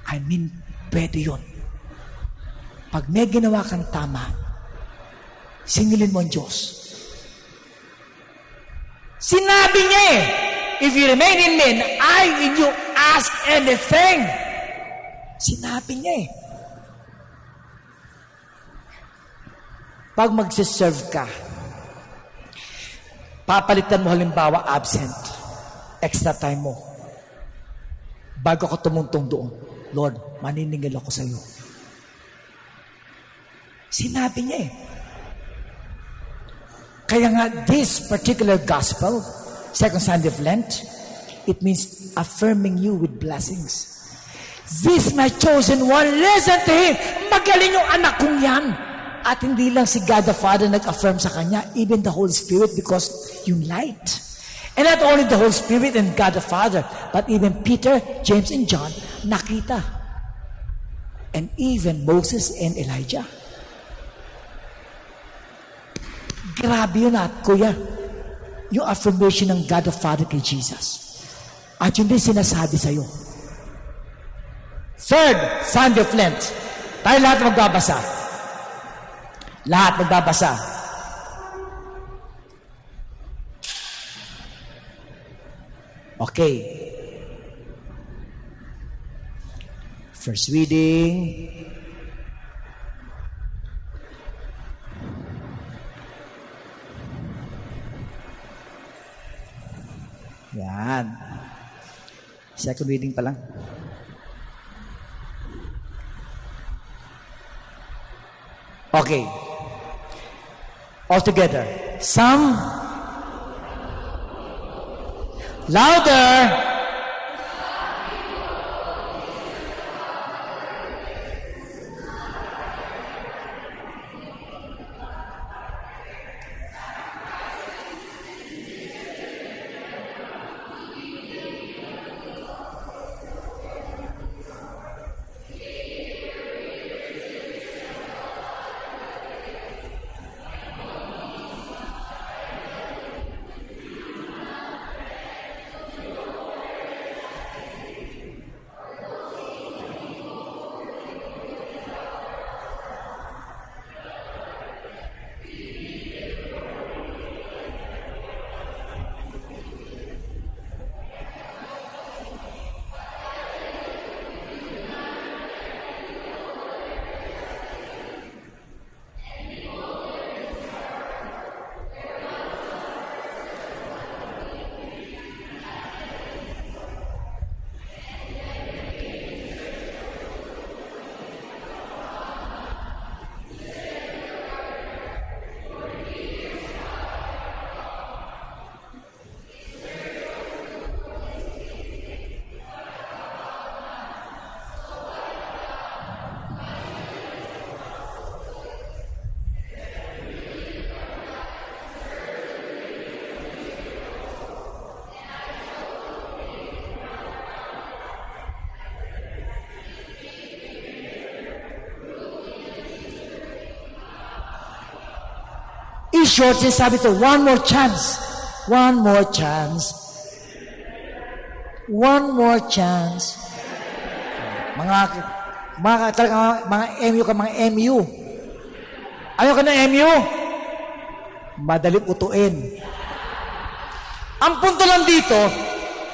Speaker 1: I mean, pwede yun. Pag may ginawa kang tama, singilin mo ang Diyos. Sinabi niya eh, if you remain in me and I in you, ask anything. Sinabi niya eh. Pag magsiserve ka, papalitan mo halimbawa absent, extra time mo. Bago ka tumuntong doon, Lord, maniningil ako sa iyo. Sinabi niya eh. Kaya nga, this particular gospel, second Sunday of Lent, it means affirming you with blessings. This my chosen one, listen to him. Magaling yung anak kong yan. At hindi lang si God the Father nag-affirm sa kanya, even the Holy Spirit, because yung light. And not only the Holy Spirit and God the Father, but even Peter, James, and John, nakita. And even Moses and Elijah. Grabe yun at kuya, yung affirmation ng God the Father kay Jesus. At yun din sinasabi sa'yo. Third Sunday of Lent, tayo lahat magbabasa. Lahat magbabasa. Okay. First reading. Yan. Second reading pa lang. Okay. All together. Some. Louder. short, sinasabi ito, one more chance. One more chance. One more chance. Mga MU ka, mga MU. Ayaw ka ng MU? Madaling utuin. Ang punto lang dito,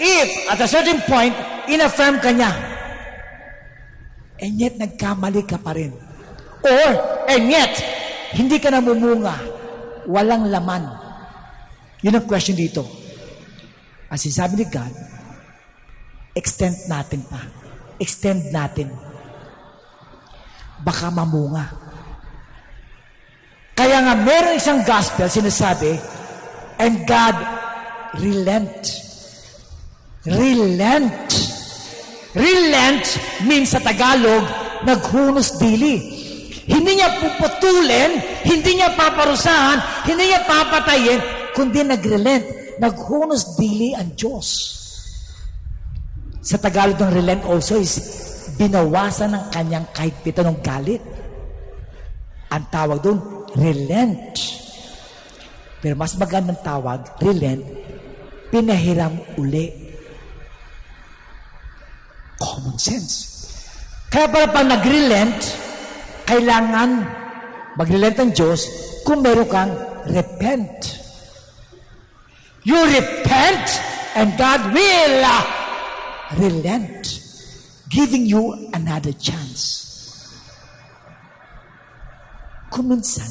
Speaker 1: if at a certain point, in-affirm ka niya, and yet nagkamali ka pa rin. Or, and yet, hindi ka namumunga, walang laman. Yun ang question dito. Ang sinasabi ni God, extend natin pa. Extend natin. Baka mamunga. Kaya nga, meron isang gospel, sinasabi, and God relent. Relent. Relent means sa Tagalog, naghunos dili. Hindi niya puputulin, hindi niya paparusahan, hindi niya papatayin, kundi nagrelent. Naghunos dili ang Diyos. Sa Tagalog ng relent also is binawasan ng kanyang kahit pito ng galit. Ang tawag doon, relent. Pero mas magandang tawag, relent, pinahiram uli. Common sense. Kaya para pag nag-relent, kailangan mag-relent ang Diyos kung meron kang repent. You repent and God will relent, giving you another chance. Kung minsan,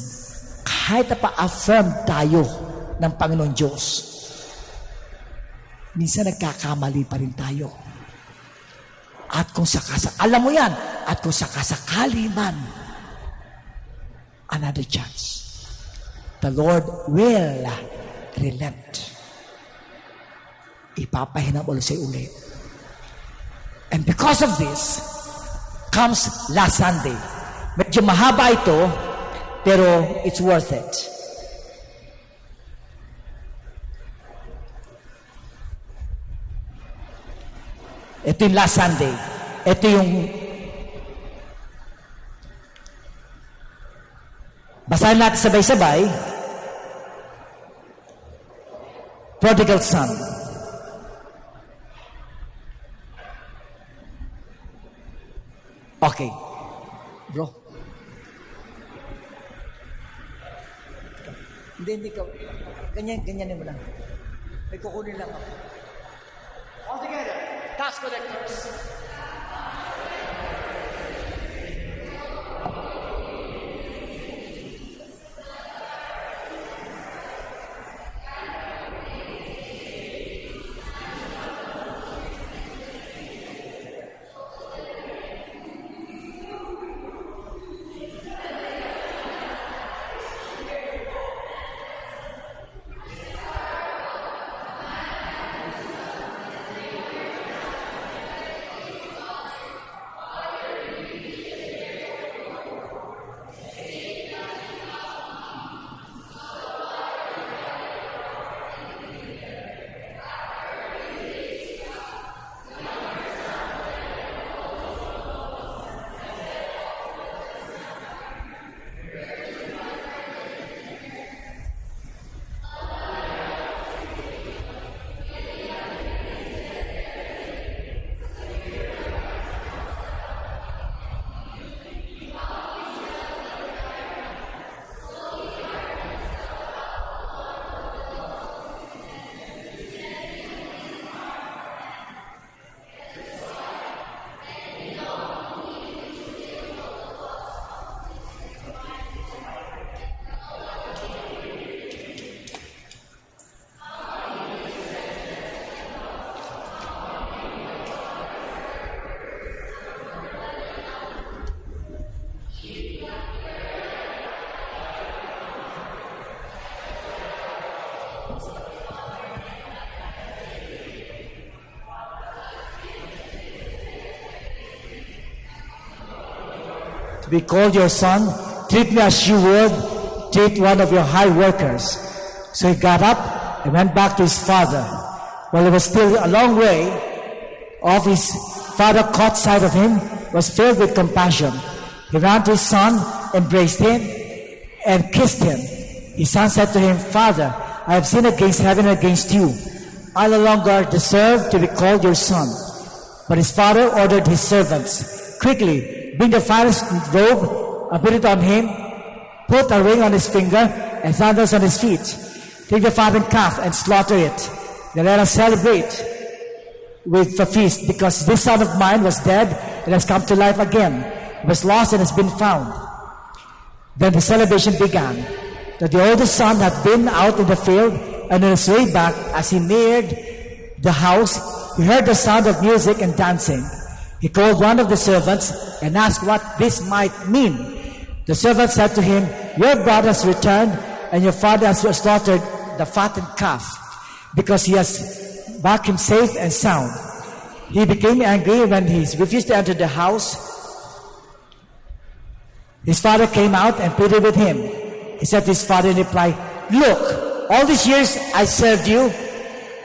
Speaker 1: kahit na pa-affirm tayo ng Panginoon Diyos, minsan nagkakamali pa rin tayo. At kung alam mo yan, at kung sakasakali man, another chance. The Lord will relent. Ipapahinam ulit sa'yo ulit. And because of this, comes last Sunday. Medyo mahaba ito, pero it's worth it. Ito yung last Sunday. Ito yung basahin natin sabay-sabay. Prodigal Son. Okay. Bro. Hindi ka. Ganyan mo lang. May kukunin lang ako. All together. Task collectors. To be called your son, treat me as you would treat one of your hired workers. So he got up and went back to his father. While he was still a long way off, his father caught sight of him, was filled with compassion. He ran to his son, embraced him, and kissed him. His son said to him, Father, I have sinned against heaven and against you. I no longer deserve to be called your son. But his father ordered his servants, quickly, bring the finest robe and put it on him, put a ring on his finger and sandals on his feet. Take the fattened calf and slaughter it. Then let us celebrate with a feast, because this son of mine was dead and has come to life again. He was lost and has been found. Then the celebration began. That the oldest son had been out in the field, and on his way back, as he neared the house, he heard the sound of music and dancing. He called one of the servants and asked what this might mean. The servant said to him, Your brother has returned, and your father has slaughtered the fattened calf, because he has back him safe and sound. He became angry when he refused to enter the house. His father came out and pleaded with him. He said to his father in reply, Look, all these years I served you,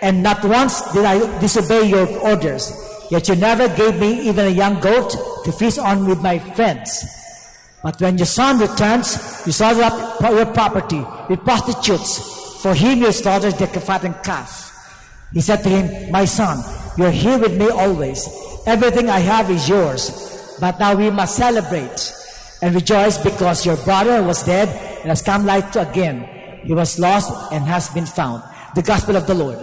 Speaker 1: and not once did I disobey your orders. Yet you never gave me even a young goat to feast on with my friends. But when your son returns, you slaughter up your property with prostitutes. For him you slaughtered the fattened calf. He said to him, My son, you are here with me always. Everything I have is yours. But now we must celebrate and rejoice, because your brother was dead and has come life again. He was lost and has been found. The Gospel of the Lord.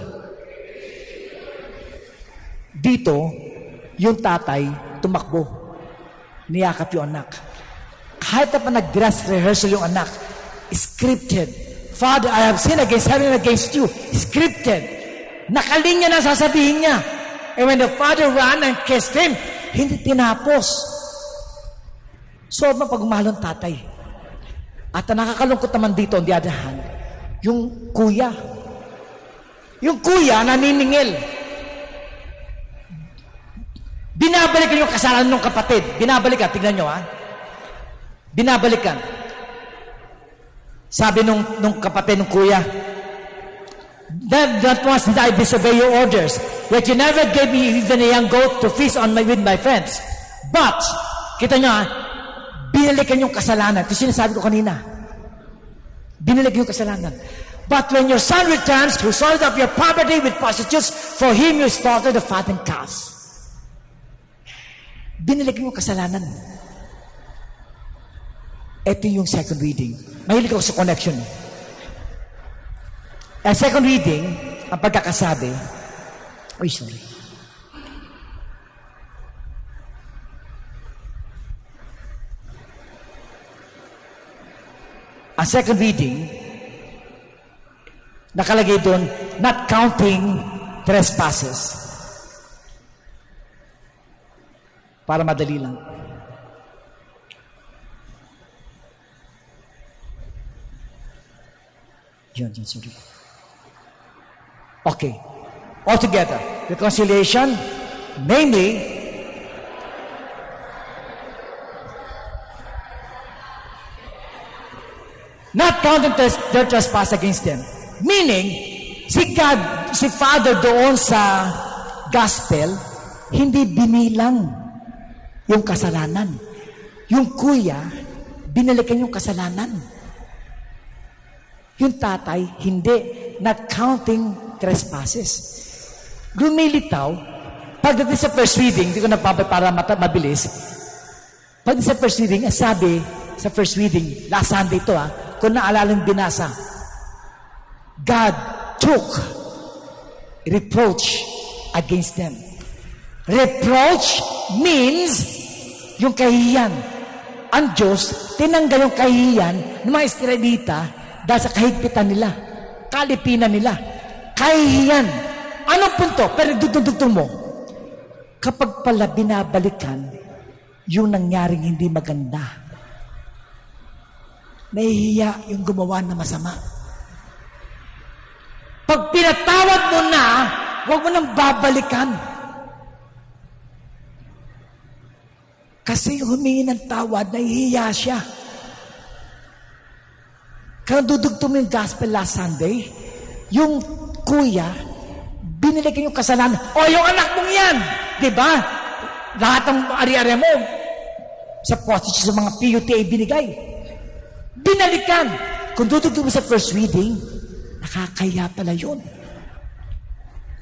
Speaker 1: Dito, yung tatay tumakbo. Niyakap yung anak. Kahit na pa nag-dress rehearsal yung anak, scripted. Father, I have sinned against heaven and against you. Scripted. Nakalinya na sasabihin niya. And when the father ran and kissed him, hindi tinapos. Sobrang pagmahal ng tatay. At nakakalungkot naman dito, on the other hand, yung kuya. Yung kuya naniningil. Binabalikan yung kasalanan ng kapatid. Binabalikan, tignan nyo ha. Binabalikan. Sabi nung kapatid ng kuya, Not once did I disobey your orders, yet you never gave me even a young goat to feast on with my friends. But, kita nyo ha, binalikan yung kasalanan. Ito sinasabi ko kanina. Binalikan yung kasalanan. But when your son returns, you sold up your property with prostitutes, for him you slaughtered the fattened calf. Binalikan yung kasalanan. Ito yung second reading. Mahilig ako sa connection. Ang second reading, ang pagkakasabi, Ang second reading, nakalagay doon, not counting trespasses. Para madali lang. Yun, sorry. Okay. Altogether, reconciliation, namely, not counting their trespass against them. Meaning, si God, si Father doon sa gospel, hindi binilang yung kasalanan. Yung kuya, binalikan yung kasalanan. Yung tatay, hindi. Not counting trespasses. Lumilitaw, pagdating sa first reading, hindi ko napapay para mabilis, pagdating sa first reading, sabi sa first reading, last Sunday ito kung naalala yung binasa, God took reproach against them. Reproach means yung kahihiyan. Ang Diyos, tinanggal yung kahihiyan ng mga Israelita dahil sa kahigpitan nila, kalipinan nila, kahihiyan. Anong punto? Pero dudugtong mo. Kapag pala binabalikan yung nangyaring hindi maganda, nahihiya yung gumawa na masama. Pag pinatawad mo na, huwag mo nang babalikan. Kasi humingi ng tawad, nahihiya siya. Kaya dudugtong mo yung gospel last Sunday, yung kuya, binilikan yung kasalanan. O, yung anak mong yan! Diba? Lahat ng ari-ari mo, sa prostitute, sa mga PUTA binigay. Binalikan. kung tutugtog mo sa first reading, nakakaya pala yun.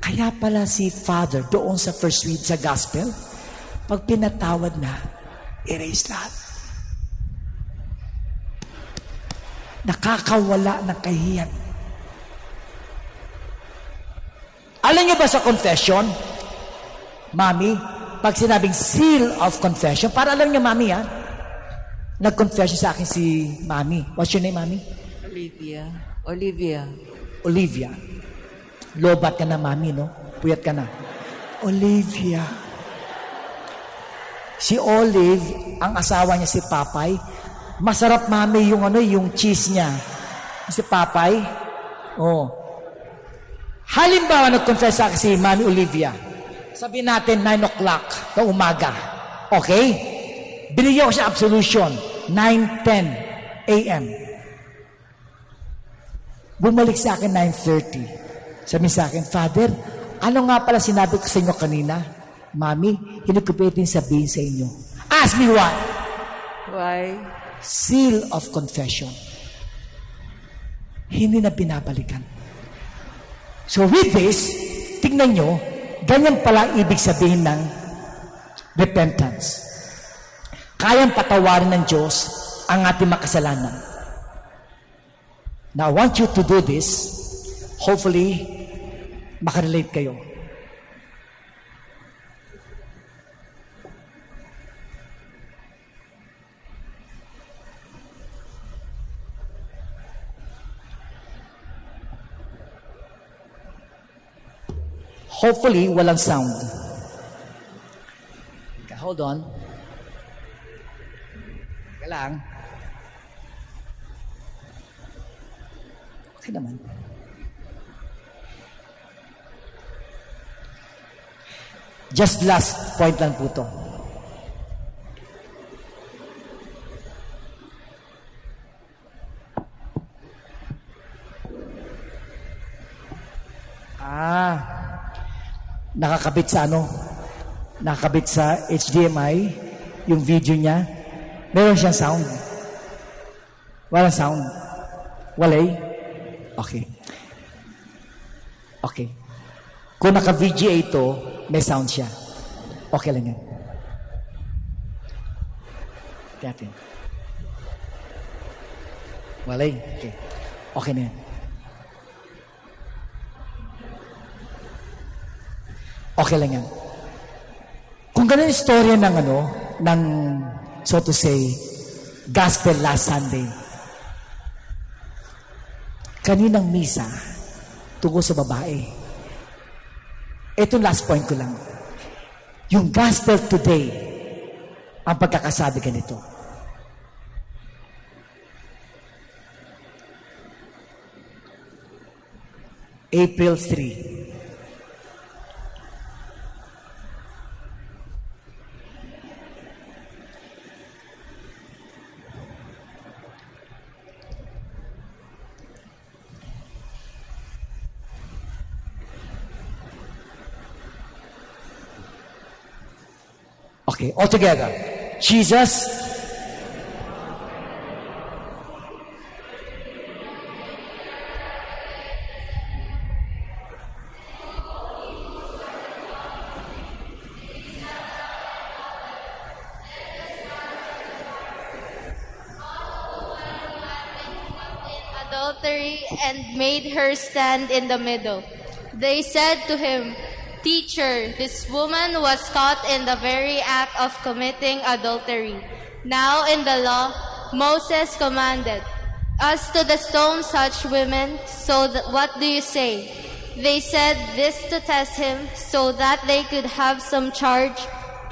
Speaker 1: Kaya pala si Father doon sa first read sa gospel, pag pinatawad na, erase lahat. Nakakawala ng kahiyan. Alam niyo ba sa confession, Mami, pag sinabing seal of confession, para alam niyo, Mami, ha? Nag-confession sa akin si Mami. What's your name, Mami?
Speaker 3: Olivia.
Speaker 1: Olivia. Lobat ka na, Mami, no? Puyat ka na. Olivia. Si Olive, ang asawa niya si Papay, masarap, Mami, yung cheese niya. Si Papay, halimbawa, nag-confess sa akin si Mami Olivia. Sabihin natin, 9 o'clock na umaga. Okay? Binigyan ko siya absolution, 9:10 a.m. Bumalik sa akin 9:30. Sabi sa akin, Father, ano nga pala sinabi ko sa inyo kanina? Mami, hindi ko pwedeng sabihin sa inyo. Ask me why.
Speaker 3: Why?
Speaker 1: Seal of confession. Hindi na binabalikan. So with this, tingnan nyo, ganyan pala ibig sabihin ng repentance. Kayang patawarin ng Diyos ang ating makasalanan. Now, I want you to do this. Hopefully, makarelate kayo. Hopefully, walang sound. Okay, hold on. Teka lang. Okay naman. Just last point lang po to. Nakakabit sa nakakabit sa HDMI, yung video niya, meron siyang sound. Walang sound. Walay? Okay. Okay. Kung naka-VGA ito, may sound siya. Okay lang yan. Natin. Walay? Okay. Okay na yan. Okay lang yan. Kung ganun yung istorya ng so to say, gospel last Sunday, kaninang misa, tungkol sa babae. Ito last point ko lang. Yung gospel today, ang pagkakasabi ganito. April 3. Okay, all together. Jesus.
Speaker 4: Adultery and made her stand in the middle. They said to him, Teacher, this woman was caught in the very act of committing adultery. Now in the law, Moses commanded us to stone such women, so that, what do you say? They said this to test him, so that they could have some charge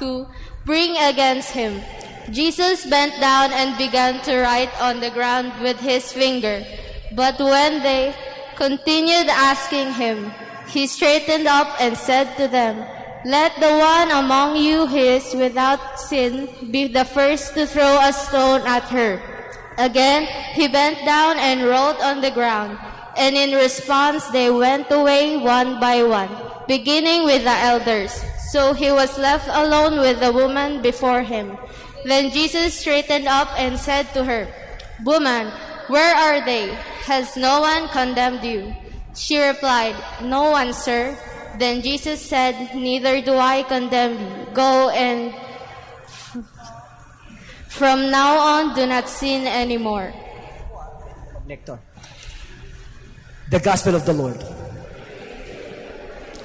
Speaker 4: to bring against him. Jesus bent down and began to write on the ground with his finger. But when they continued asking him, he straightened up and said to them, Let the one among you who is without sin be the first to throw a stone at her. Again, he bent down and wrote on the ground. And in response, they went away one by one, beginning with the elders. So he was left alone with the woman before him. Then Jesus straightened up and said to her, Woman, Where are they? Has no one condemned you? She replied, No one, sir. Then Jesus said, Neither do I condemn you. Go and from now on, do not sin anymore.
Speaker 1: Lector. The Gospel of the Lord.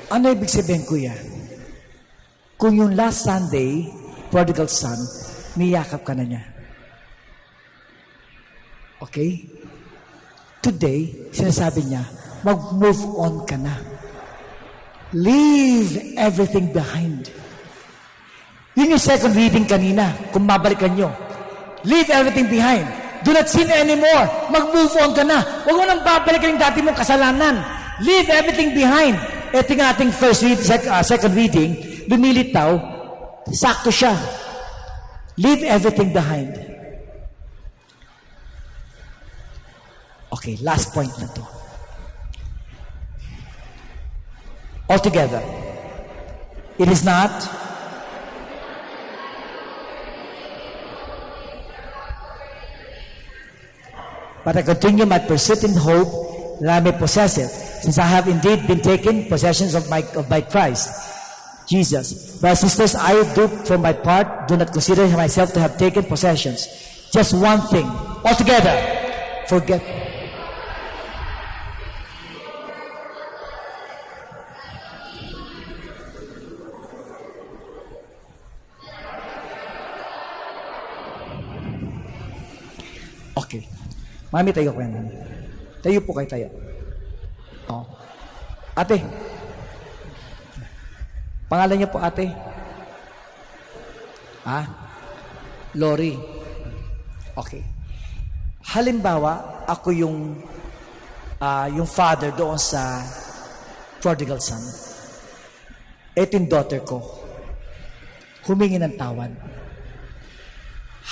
Speaker 1: Ano ibig sabihin, kuya? Kung yung last Sunday, prodigal son, niyakap ka na niya. Okay? Today, sinasabi niya, mag-move on ka na. Leave everything behind. Yun yung second reading kanina, kung mabalikan nyo. Leave everything behind. Do not sin anymore. Mag-move on ka na. Huwag mo nang babalikan yung dati mong kasalanan. Leave everything behind. Ito yung ating second reading, lumilitaw, sakto siya. Leave everything behind. Okay, last point na to. Altogether, it is not but I continue my pursuit in hope that I may possess it, since I have indeed been taken possessions of my Christ, Jesus. Brothers and sisters, I do for my part, do not consider myself to have taken possessions. Just one thing, altogether, forget. Okay. Mami, tayo ko yan. Tayo po kayo, tayo. Oh. Ate. Pangalan niya po, ate? Lori. Okay. Halimbawa, ako yung father doon sa prodigal son. Ito yung daughter ko. Humingi ng tawad.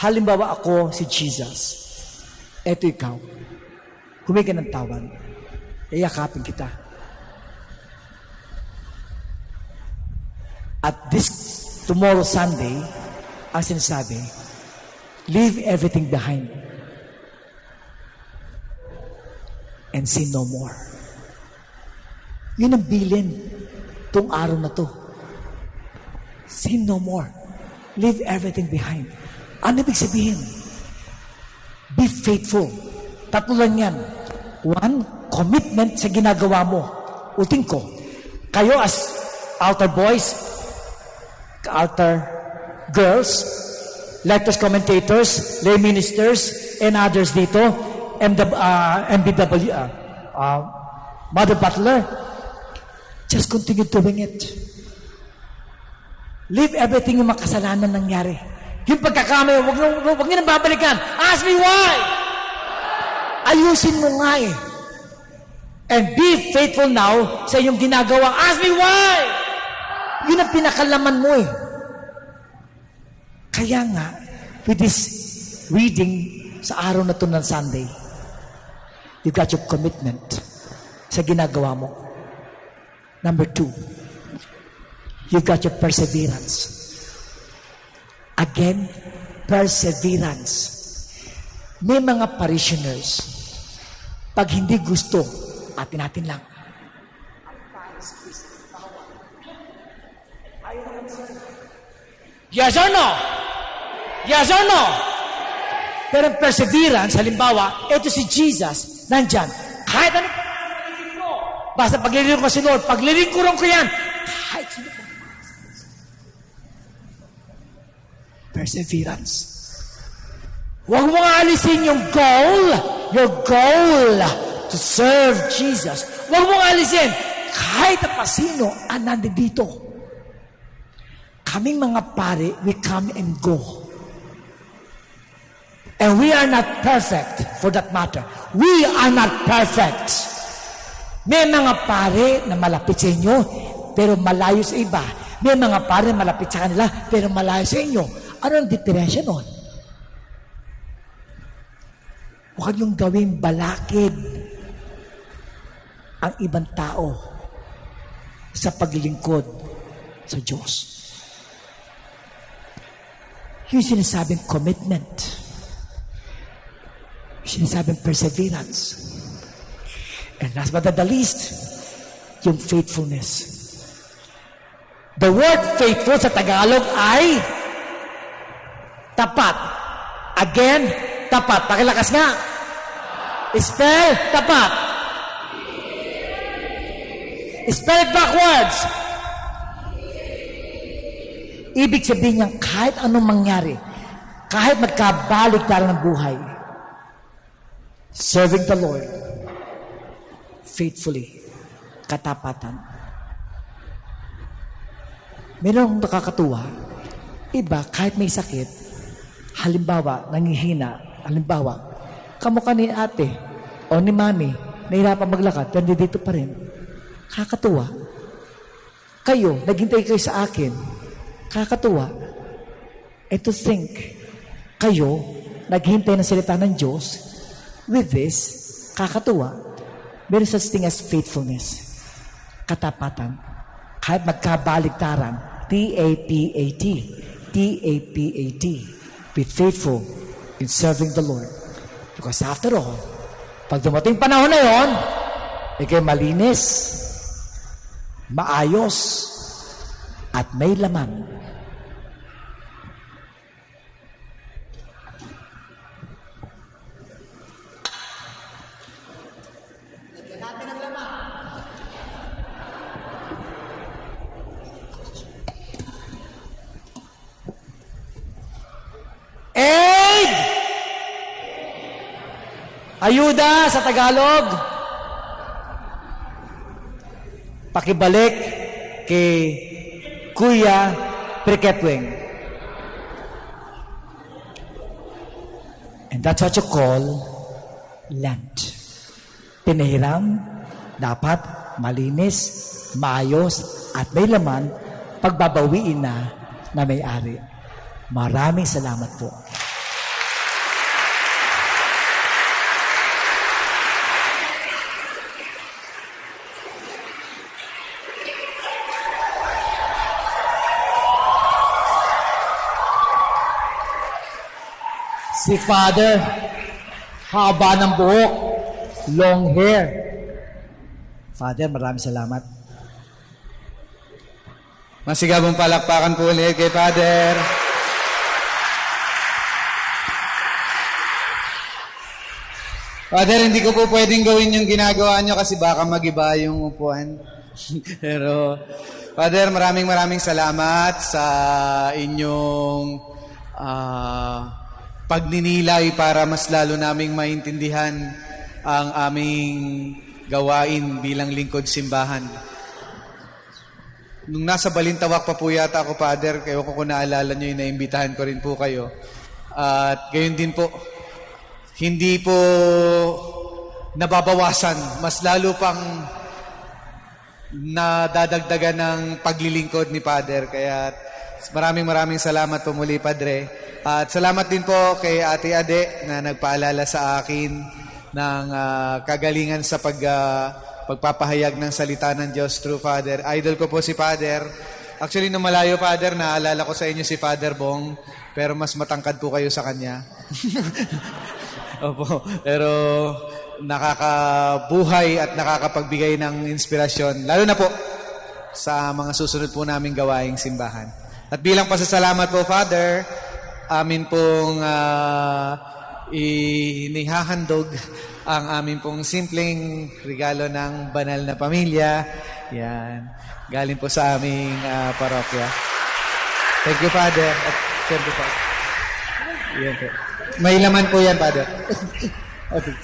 Speaker 1: Halimbawa, ako si Jesus. Eto ikaw, humingi ng tawad, iyakapin kita. At this tomorrow Sunday, ang sinasabi, leave everything behind and sin no more. Yun ang bilin tong araw na to. Sin no more. Leave everything behind. Ano ibig sabihin? Be faithful. Tatlo lang yan. One, commitment sa ginagawa mo. Uting ko, kayo as altar boys, altar girls, lectors, commentators, lay ministers, and others dito, MBW, Mother Butler, just continue doing it. Leave everything yung makasalanan nangyari. Yung pagkakamay, huwag nyo nang babalikan. Ask me why! Ayusin mo nga eh. And be faithful now sa iyong ginagawa. Ask me why! Yun ang pinakalaman mo eh. Kaya nga, with this reading sa araw na to ng Sunday, you got your commitment sa ginagawa mo. Number 2, you got your perseverance. Again, perseverance. May mga parishioners, pag hindi gusto, atin natin lang. Yes or no? Yes or no? Pero perseverance, halimbawa, ito si Jesus, nandyan. Kahit ano basta paglilingkuran ko si Lord, paglilingkuran ko yan, kahit sino po. Perseverance. Huwag mo nga alisin your goal to serve Jesus. Huwag mo nga alisin kahit pa sino ang nandito. Kaming mga pare, we come and go. And we are not perfect for that matter. We are not perfect. May mga pare na malapit sa inyo, pero malayo sa iba. May mga pare na malapit sa kanila, pero malayo sa inyo. Ano ang diferensya nun? Huwag yung gawing balakid ang ibang tao sa paglilingkod sa Diyos. Yung sinasabing commitment. Sinasabing perseverance. And last but not the least, yung faithfulness. The word faithful sa Tagalog ay tapat. Again, tapat. Pakilakas nga. Spell, tapat. Spell it backwards. Ibig sabihin niya, kahit anong mangyari, kahit magkabaligtaran ng buhay, serving the Lord, faithfully, katapatan. Meron nakakatuwa, iba, kahit may sakit, halimbawa, nangihina, halimbawa, kamukha ni ate o ni mami, nahirapan maglakad, pero dito pa rin. Kakatuwa. Kayo, naghintay kayo sa akin. Kakatuwa. And to think, kayo, naghintay ng salita ng Diyos, with this, kakatuwa, meron such thing as faithfulness. Katapatan. Kahit magkabaligtaran, T-A-P-A-T. T-A-P-A-T. Be faithful in serving the Lord. Because after all, pag dumating panahon na yon, ikay malinis, maayos, at may laman. Aid! Ayuda sa Tagalog. Pakibalik kay Kuya Priketwing. And that's what you call Lent. Pinahiram, dapat malinis, maayos, at may laman, pagbabawiin na may-ari. Maraming salamat po. Si Father, haba ng buhok, long hair. Father, maraming salamat.
Speaker 5: Masigabong palakpakan po ulit kay Father. Father, hindi ko po pwedeng gawin yung ginagawa nyo kasi baka magiba yung upuan. Pero, Father, maraming salamat sa inyong pagninilay para mas lalo naming maintindihan ang aming gawain bilang lingkod simbahan. Nung nasa Balintawak pa po yata ako, Father, kayo ko naalala nyo, naimbitahan ko rin po kayo. At gayon din po, hindi po nababawasan, mas lalo pang nadadagdagan ng paglilingkod ni Father. Kaya maraming salamat po muli, Padre. At salamat din po kay Ate Ade na nagpaalala sa akin ng kagalingan sa pagpapahayag ng salita ng Diyos through Father. Idol ko po si Father. Actually, nung malayo, Father, naalala ko sa inyo si Father Bong, pero mas matangkad po kayo sa kanya. Opo, pero nakakabuhay at nakakapagbigay ng inspirasyon, lalo na po sa mga susunod po naming gawaing simbahan. At bilang pasasalamat po, Father, amin pong inihahandog ang amin pong simpleng regalo ng banal na pamilya. Yan. Galing po sa aming parokya. Thank you, Father. At siyempre po. Yan po. May laman po yan, Father. Okay.